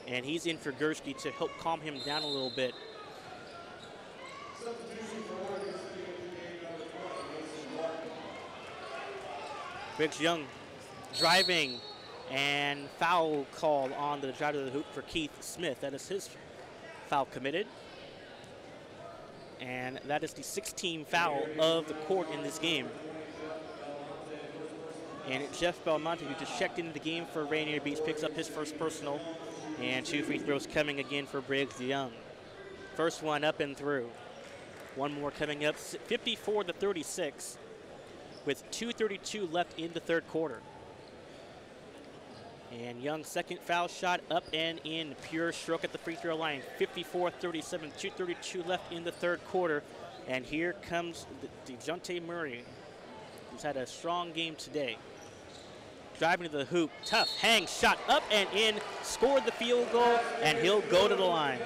And he's in for Gursky to help calm him down a little bit. Substitution for Oregon City in the game number 20, Mason Martin. Briggs Young driving, and foul called on the drive to the hoop for Keith Smith. That is his foul committed. And that is the 16th foul of the court in this game. And Jeff Belmonte, who just checked into the game for Rainier Beach, picks up his first personal. And 2 free throws coming again for Briggs Young. First one up and through. One more coming up, 54-36, with 2:32 left in the third quarter. And Young's second foul shot up and in, pure stroke at the free throw line. 54-37, 2:32 left in the third quarter. And here comes DeJounte Murray, who's had a strong game today. driving to the hoop. Tough hang shot up and in. Scored the field goal, and he'll go to the line.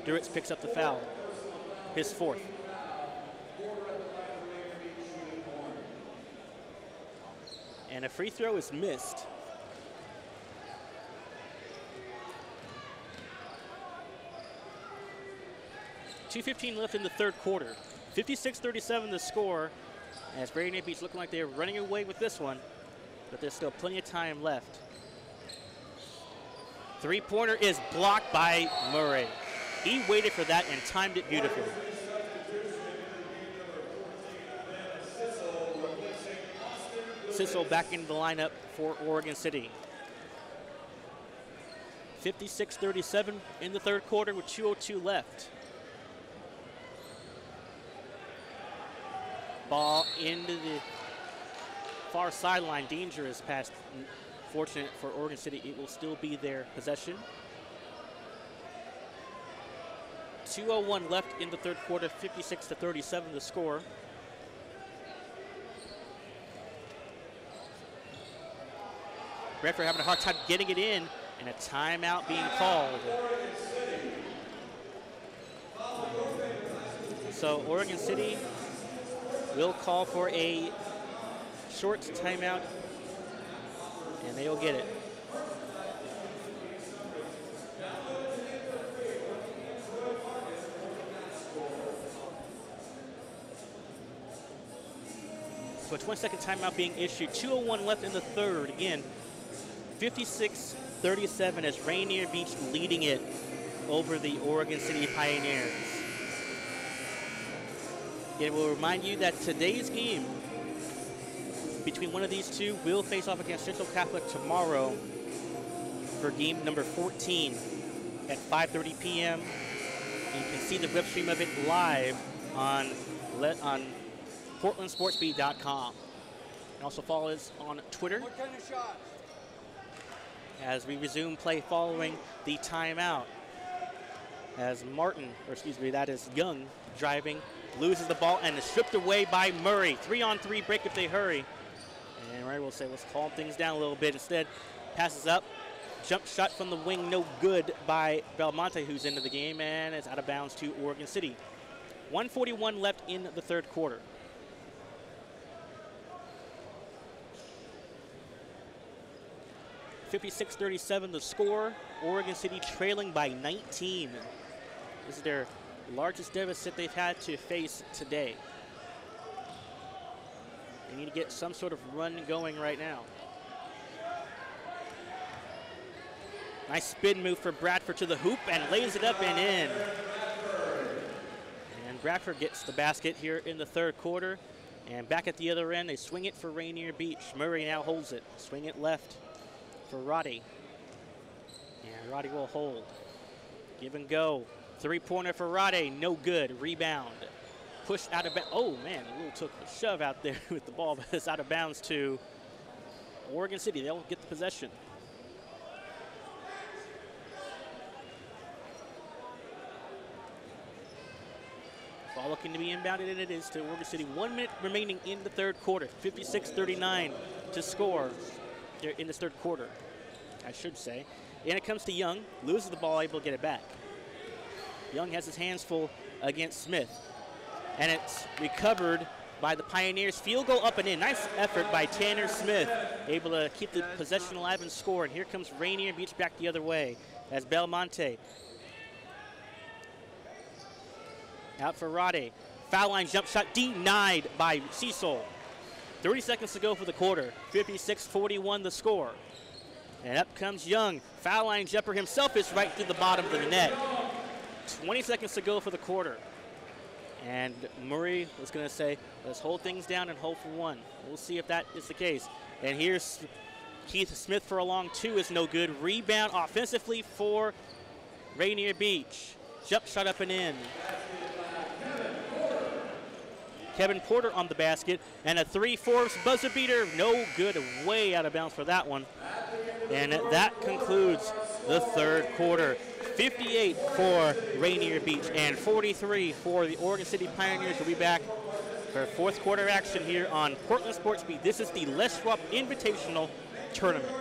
Duritz picks up the foul, his 4th. And a free throw is missed. .2:15 left in the third quarter. 56-37 the score, as Rainier Beach looking like they're running away with this one, but there's still plenty of time left. Three-pointer is blocked by Murray. He waited for that and timed it beautifully. Sissel back into the lineup for Oregon City. 56-37 in the third quarter with 2:02 left. Ball into the far sideline. Dangerous pass. Fortunate for Oregon City, it will still be their possession. 2:01 left in the third quarter, 56-37 the score. Bradford having a hard time getting it in, and a timeout being called. So Oregon City will call for a short timeout, and they will get it. So a 20-second timeout being issued. 2:01 left in the third. Again, 56-37 as Rainier Beach leading it over the Oregon City Pioneers. It will remind you that today's game between one of these two will face off against Central Catholic tomorrow for game number 14 at 5:30 p.m. You can see the web stream of it live on PortlandSportsBeat.com. And also follow us on Twitter. What kind of shot? As we resume play following the timeout. As that is Young driving, loses the ball and is stripped away by Murray. 3-on-3 break if they hurry. And Murray will say, let's calm things down a little bit. Instead, passes up. Jump shot from the wing, no good by Belmonte, who's into the game, and it's out of bounds to Oregon City. 1:41 left in the third quarter. .56-37 the score. Oregon City trailing by 19. This is their largest deficit they've had to face today. They need to get some sort of run going right now. Nice spin move for Bradford to the hoop and lays it up and in. And Bradford gets the basket here in the third quarter. And back at the other end, they swing it for Rainier Beach. Murray now holds it. Swing it left for Roddy. And Roddy will hold. Give and go. Three-pointer for Roddy. No good. Rebound. Pushed out of bounds. Oh, man, a little took a shove out there with the ball, but it's out of bounds to Oregon City. They'll get the possession. Ball looking to be inbounded, and it is to Oregon City. 1 minute remaining in the third quarter. 56-39 to score in this third quarter, I should say. And it comes to Young. Loses the ball, able to get it back. Young has his hands full against Smith. And it's recovered by the Pioneers. Field goal up and in. Nice effort by Tanner Smith. Able to keep the possession alive and score. And here comes Rainier Beach back the other way as Belmonte. Out for Roddy. Foul line jump shot denied by Cecil. 30 seconds to go for the quarter. 56-41 the score. And up comes Young. Foul line jumper himself is right through the bottom of the net. 20 seconds to go for the quarter. And Murray was going to say, let's hold things down and hold for one. We'll see if that is the case. And here's Keith Smith for a long two is no good. Rebound offensively for Rainier Beach. Jump shot up and in. Kevin Porter on the basket, and a 3-4 buzzer beater, no good, way out of bounds for that one. And that concludes the third quarter. 58 for Rainier Beach and 43 for the Oregon City Pioneers. We'll be back for fourth quarter action here on Portland Sports Beat. This is the Les Schwab Invitational Tournament.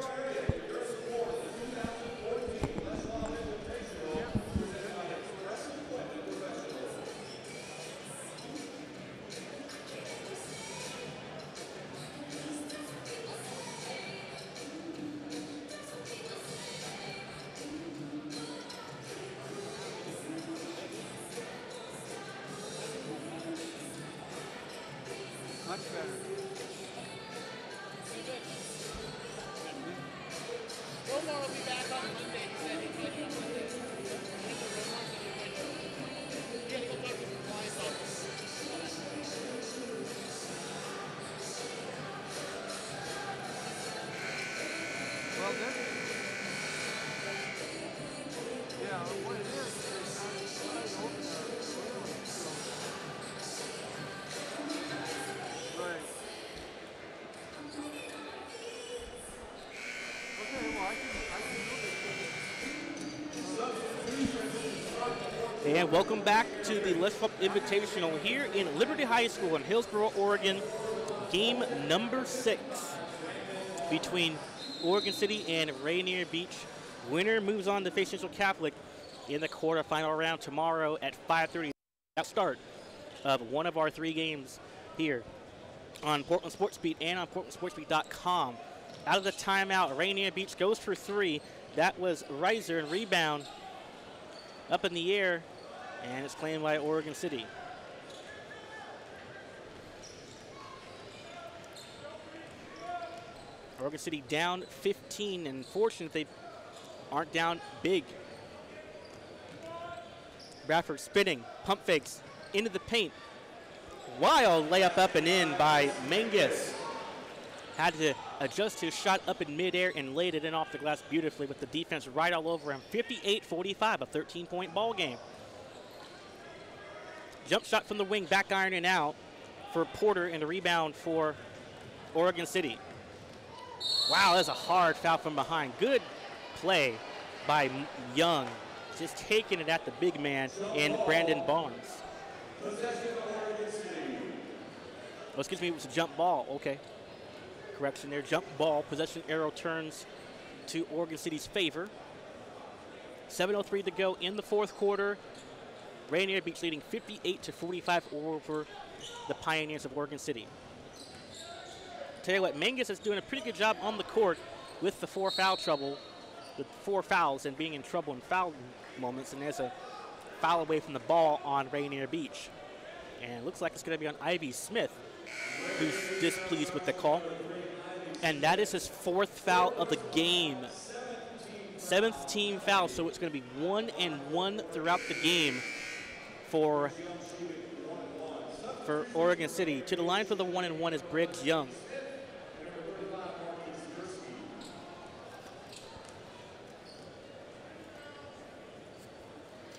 Much better. Omar will be back on Monday. He said he's going to be on Monday. Yeah, we'll talk to the compliance office. Well, this. Yeah, what it is right. Okay, well, I can And welcome back to the Les Schwab Invitational here in Liberty High School in Hillsboro, Oregon. Game number 6 between Oregon City and Rainier Beach. Winner moves on to face Central Catholic in the quarterfinal round tomorrow at 5:30. That start of one of our 3 games here on Portland Sports Beat and on PortlandSportsBeat.com. Out of the timeout, Rainier Beach goes for 3. That was Reiser, and rebound up in the air, and it's claimed by Oregon City. Oregon City down 15, and fortunate they aren't down big. Bradford spinning, pump fakes into the paint. Wild layup up and in by Mangus. Had to adjust his shot up in midair and laid it in off the glass beautifully with the defense right all over him. 58-45, a 13-point ball game. Jump shot from the wing, back iron and out for Porter, and a rebound for Oregon City. Wow, that's a hard foul from behind. Good play by Young. Just taking it at the big man in Brandon Barnes. Oh, excuse me, it was a jump ball. Okay. Correction there, jump ball. Possession arrow turns to Oregon City's favor. 7:03 to go in the fourth quarter. Rainier Beach leading 58-45 over the Pioneers of Oregon City. Tell you what, Mangus is doing a pretty good job on the court with the 4 fouls and being in trouble in foul moments, and there's a foul away from the ball on Rainier Beach. And it looks like it's going to be on Ivy Smith, who's displeased with the call. And that is his 4th foul of the game. 7th team foul, so it's going to be 1 and 1 throughout the game for Oregon City. To the line for the 1 and 1 is Briggs Young.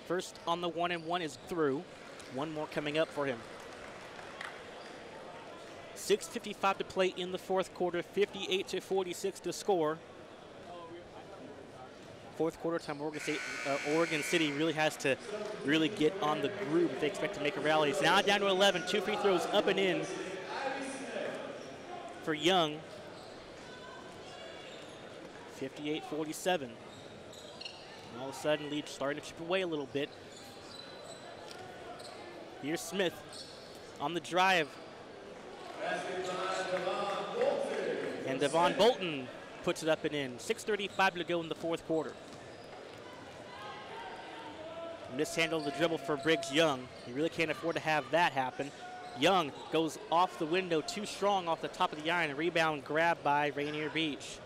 First on the 1 and 1 is through. One more coming up for him. 6:55 to play in the fourth quarter, 58-46 to score. Fourth quarter time, Oregon City really has to get on the groove if they expect to make a rally. It's now down to 11, 2 free throws up and in for Young. 58-47. All of a sudden, lead starting to chip away a little bit. Here's Smith on the drive. And Devon Bolton puts it up and in. 6:35 to go in the fourth quarter. Mishandled the dribble for Briggs Young. He really can't afford to have that happen. Young goes off the window, too strong off the top of the iron. A rebound grabbed by Rainier Beach.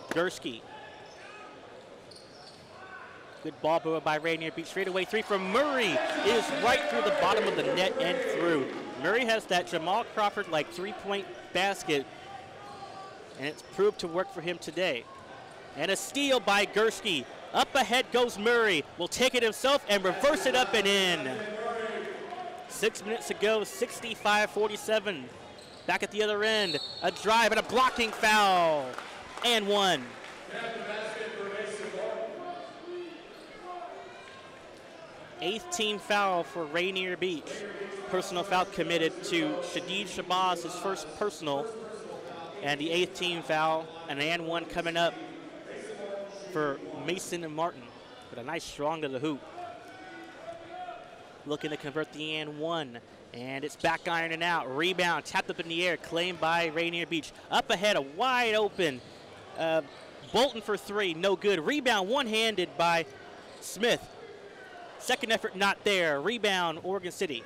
Gursky. Good ball movement by Rainier Beach. Straight away 3 from Murray is right through the bottom of the net and through. Murray has that Jamal Crawford-like 3-point basket, and it's proved to work for him today. And a steal by Gursky. Up ahead goes Murray. Will take it himself and reverse it up and in. 6 minutes to go, 65-47. Back at the other end, a drive and a blocking foul. And one. 8th team foul for Rainier Beach. Personal foul committed to Shadid Shabazz, his first personal. And the 8th team foul, an and one coming up for Mason and Martin. With a nice strong to the hoop. Looking to convert the and one. And it's back iron and out. Rebound, tapped up in the air, claimed by Rainier Beach. Up ahead, a wide open. Bolton for three, no good. Rebound one-handed by Smith. Second effort not there. Rebound, Oregon City.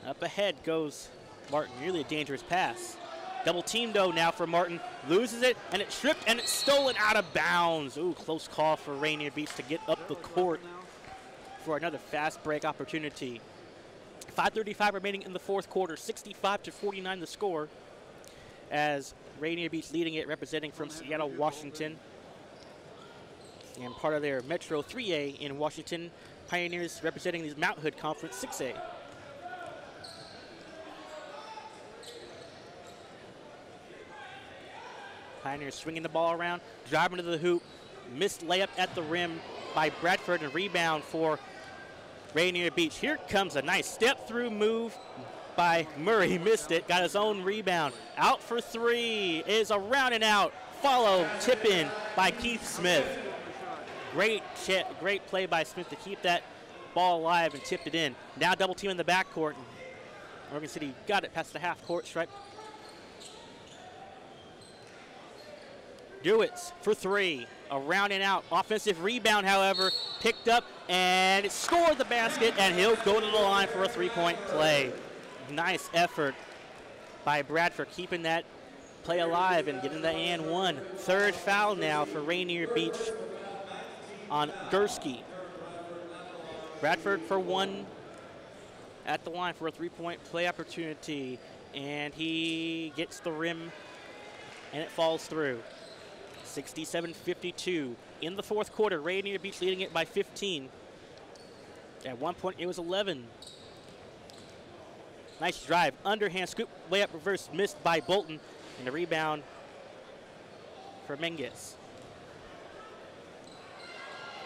Up ahead goes Martin. Really a dangerous pass. Double team though now for Martin. Loses it, and it's stripped, and it's stolen out of bounds. Ooh, close call for Rainier Beach to get up the court for another fast break opportunity. 5:35 remaining in the fourth quarter. 65-49 the score. As Rainier Beach leading it, representing from Seattle, Washington. And part of their Metro 3A in Washington. Pioneers representing the Mount Hood Conference 6A. Pioneers swinging the ball around, driving to the hoop. Missed layup at the rim by Bradford, and rebound for Rainier Beach. Here comes a nice step-through move by Murray. He missed it, got his own rebound. Out for three is a round and out. Follow, tip in by Keith Smith. Great play by Smith to keep that ball alive and tipped it in. Now double team in the backcourt. Oregon City got it past the half-court stripe. Dewitz for three, a round and out. Offensive rebound, however, picked up and it scored the basket, and he'll go to the line for a three-point play. Nice effort by Bradford, keeping that play alive and getting the and one. Third foul now for Rainier Beach on Gursky. Bradford for one at the line for a three-point play opportunity, and he gets the rim and it falls through. 67-52 in the fourth quarter. Rainier Beach leading it by 15. At one point it was 11. Nice drive, underhand scoop, layup reverse, missed by Bolton, and the rebound for Menges.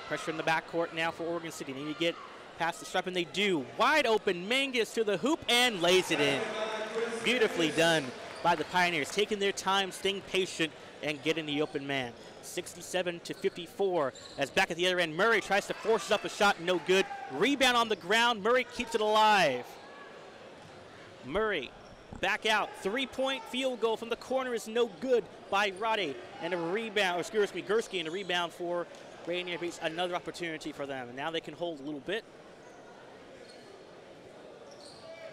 Pressure in the backcourt now for Oregon City. Need to get past the stripe, and they do. Wide open, Menges to the hoop and lays it in. Beautifully done by the Pioneers, taking their time, staying patient, and getting the open man. 67-54. As back at the other end, Murray tries to force up a shot, no good. Rebound on the ground, Murray keeps it alive. Murray back out, three-point field goal from the corner is no good by Roddy. And a rebound, or excuse me, Gursky, and a rebound for Rainier Beach. Another opportunity for them, and now they can hold a little bit.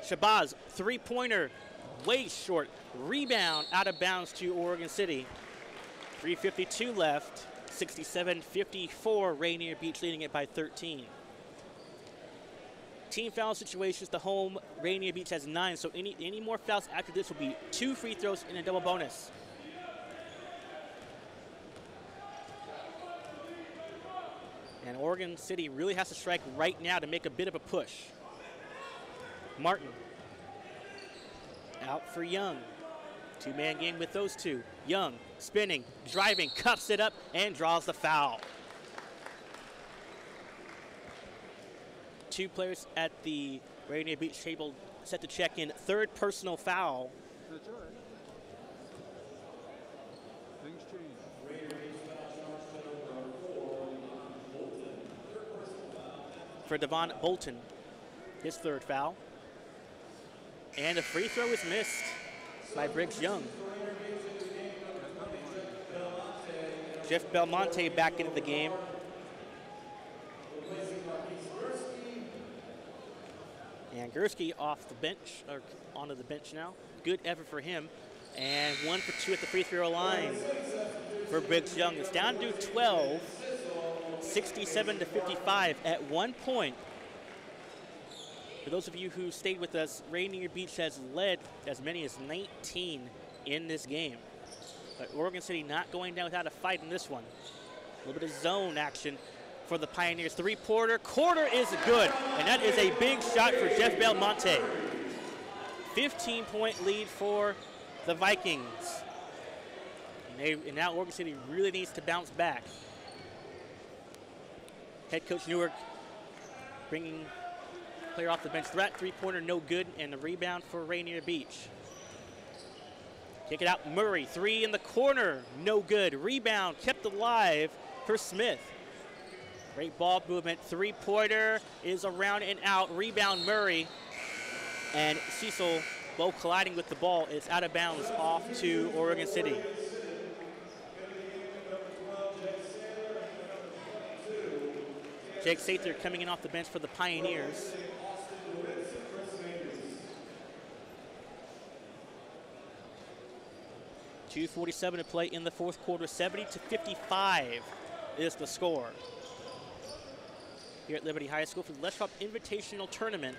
Shabazz, three-pointer, way short. Rebound out of bounds to Oregon City. 3:52 left, 67-54, Rainier Beach leading it by 13. Team foul situations, the home, Rainier Beach has 9, so any more fouls after this will be 2 free throws and a double bonus. And Oregon City really has to strike right now to make a bit of a push. Martin out for Young. Two-man game with those two. Young spinning, driving, cuffs it up, and draws the foul. 2 players at the Rainier Beach table set to check in. Third personal foul. That's all right. Things change. For Devon Bolton, his third foul. And a free throw is missed by Briggs Young. Jeff Belmonte back into the game. And Gursky off the bench, or onto the bench now. Good effort for him. And 1 for 2 at the free throw line for Briggs Young. It's down to 12, 67-55 at one point. For those of you who stayed with us, Rainier Beach has led as many as 19 in this game. But Oregon City not going down without a fight in this one. A little bit of zone action for the Pioneers. Three-pointer, quarter is good, and that is a big shot for Jeff Belmonte. 15-point lead for the Vikings. And now Oregon City really needs to bounce back. Head coach Newark bringing player off the bench threat. Three-pointer no good, and the rebound for Rainier Beach. Kick it out, Murray, three in the corner, no good. Rebound kept alive for Smith. Great ball movement, three-pointer is around and out. Rebound Murray, and Cecil both colliding with the ball. It's out of bounds off to Oregon City. Jake Sather coming in off the bench for the Pioneers. .247 to play in the fourth quarter. 70-55 is the score here at Liberty High School for the Les Schwab Invitational Tournament.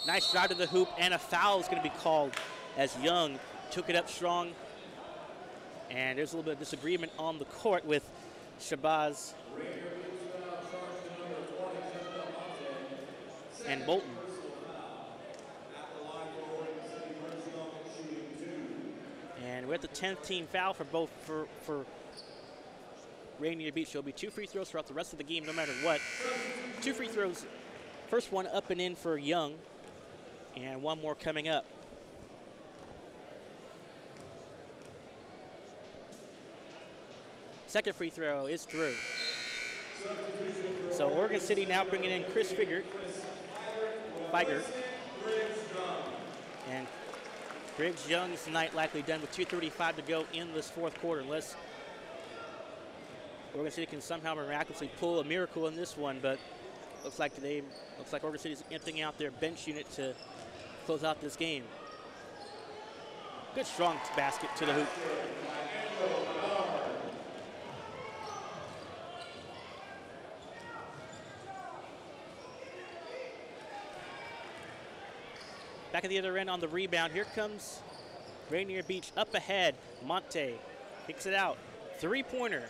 Nice drive to the hoop, and a foul is going to be called as Young took it up strong. And there's a little bit of disagreement on the court with Shabazz and Bolton. And we're at the 10th team foul for both for Rainier Beach. There'll be 2 free throws throughout the rest of the game, no matter what. 2 free throws. First one up and in for Young, and one more coming up. Second free throw is through. So Oregon City now bringing in Chris Figert. And Briggs Young's night likely done with 2:35 to go in this fourth quarter, unless Oregon City can somehow miraculously pull a miracle in this one. But looks like Oregon City's emptying out their bench unit to close out this game. Good strong basket to the hoop. Back at the other end on the rebound. Here comes Rainier Beach up ahead. Monte kicks it out. Three-pointer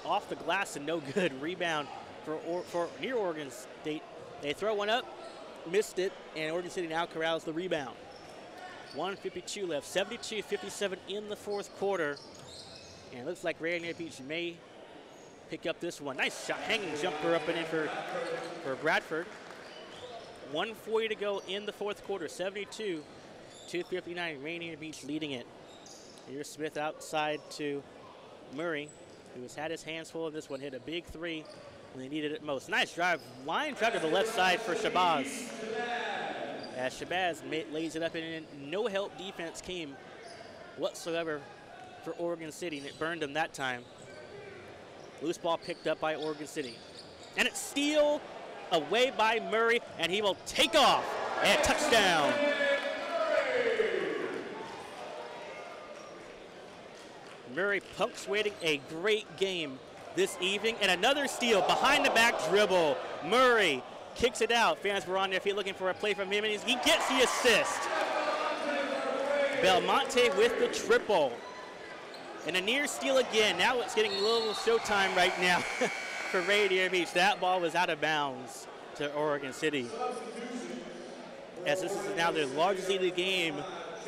off the glass and no good. Rebound for near Oregon State. They throw one up, missed it, and Oregon City now corrals the rebound. 1:52 left, 72-57 in the fourth quarter. And it looks like Rainier Beach may pick up this one. Nice shot, hanging jumper up and in for Bradford. 1:40 to go in the fourth quarter, 72-59, Rainier Beach leading it. Here's Smith outside to Murray, who has had his hands full of this one, hit a big three when they needed it most. Nice drive, line drive to the left side for Shabazz. As Shabazz lays it up and in, no help defense came whatsoever for Oregon City, and it burned them that time. Loose ball picked up by Oregon City. And it's steal away by Murray, and he will take off, and touchdown. Murray punctuating a great game this evening, and another steal, behind the back dribble. Murray kicks it out. Fans were on their feet looking for a play from him, and he gets the assist. Belmonte with the triple. And a near steal again. Now it's getting a little showtime right now for Rainier Beach. That ball was out of bounds to Oregon City. As this is now the largest lead of the game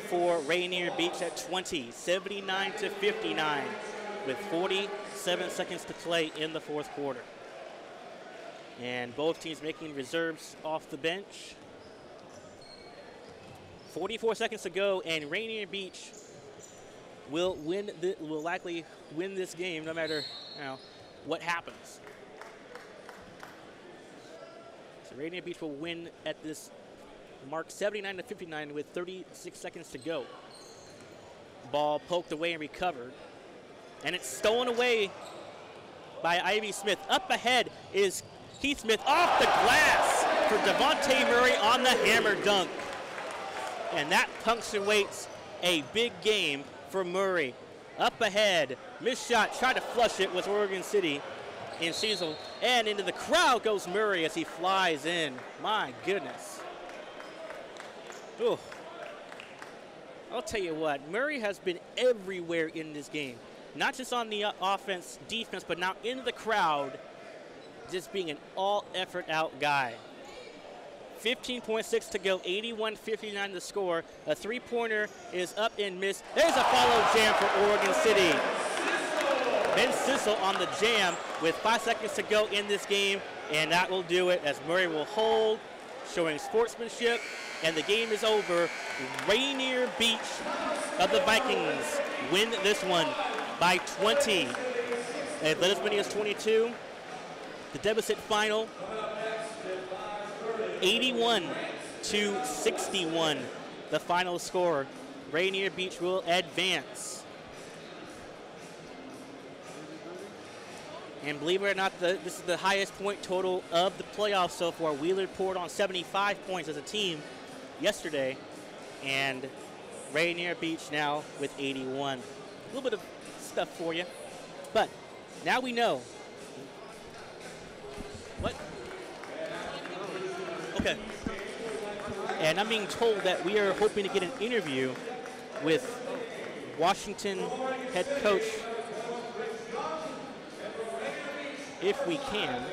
for Rainier Beach at 20, 79-59, with 47 seconds to play in the fourth quarter. And both teams making reserves off the bench. 44 seconds to go, and Rainier Beach will likely win this game no matter what happens. So Rainier Beach will win at this mark 79-59 with 36 seconds to go. Ball poked away and recovered. And it's stolen away by Ivy Smith. Up ahead is Keith Smith off the glass for Devontae Murray on the hammer dunk. And that punctuates a big game for Murray. Up ahead, missed shot, tried to flush it with Oregon City in Cecil, and into the crowd goes Murray as he flies in. My goodness. Ooh. I'll tell you what, Murray has been everywhere in this game. Not just on the offense, defense, but now into the crowd, just being an all-effort out guy. 15.6 to go, 81-59 the score. A three-pointer is up and missed. There's a follow jam for Oregon City. Ben Sissel on the jam with 5 seconds to go in this game, and that will do it as Murray will hold, showing sportsmanship, and the game is over. Rainier Beach of the Vikings win this one by 20. And let us winning is 22. The deficit final, 81-61. The final score. Rainier Beach will advance. And believe it or not, this is the highest point total of the playoffs so far. Wheeler poured on 75 points as a team yesterday, and Rainier Beach now with 81. A little bit of stuff for you, but now we know. What? Okay. And I'm being told that we are hoping to get an interview with Washington head coach, if we can.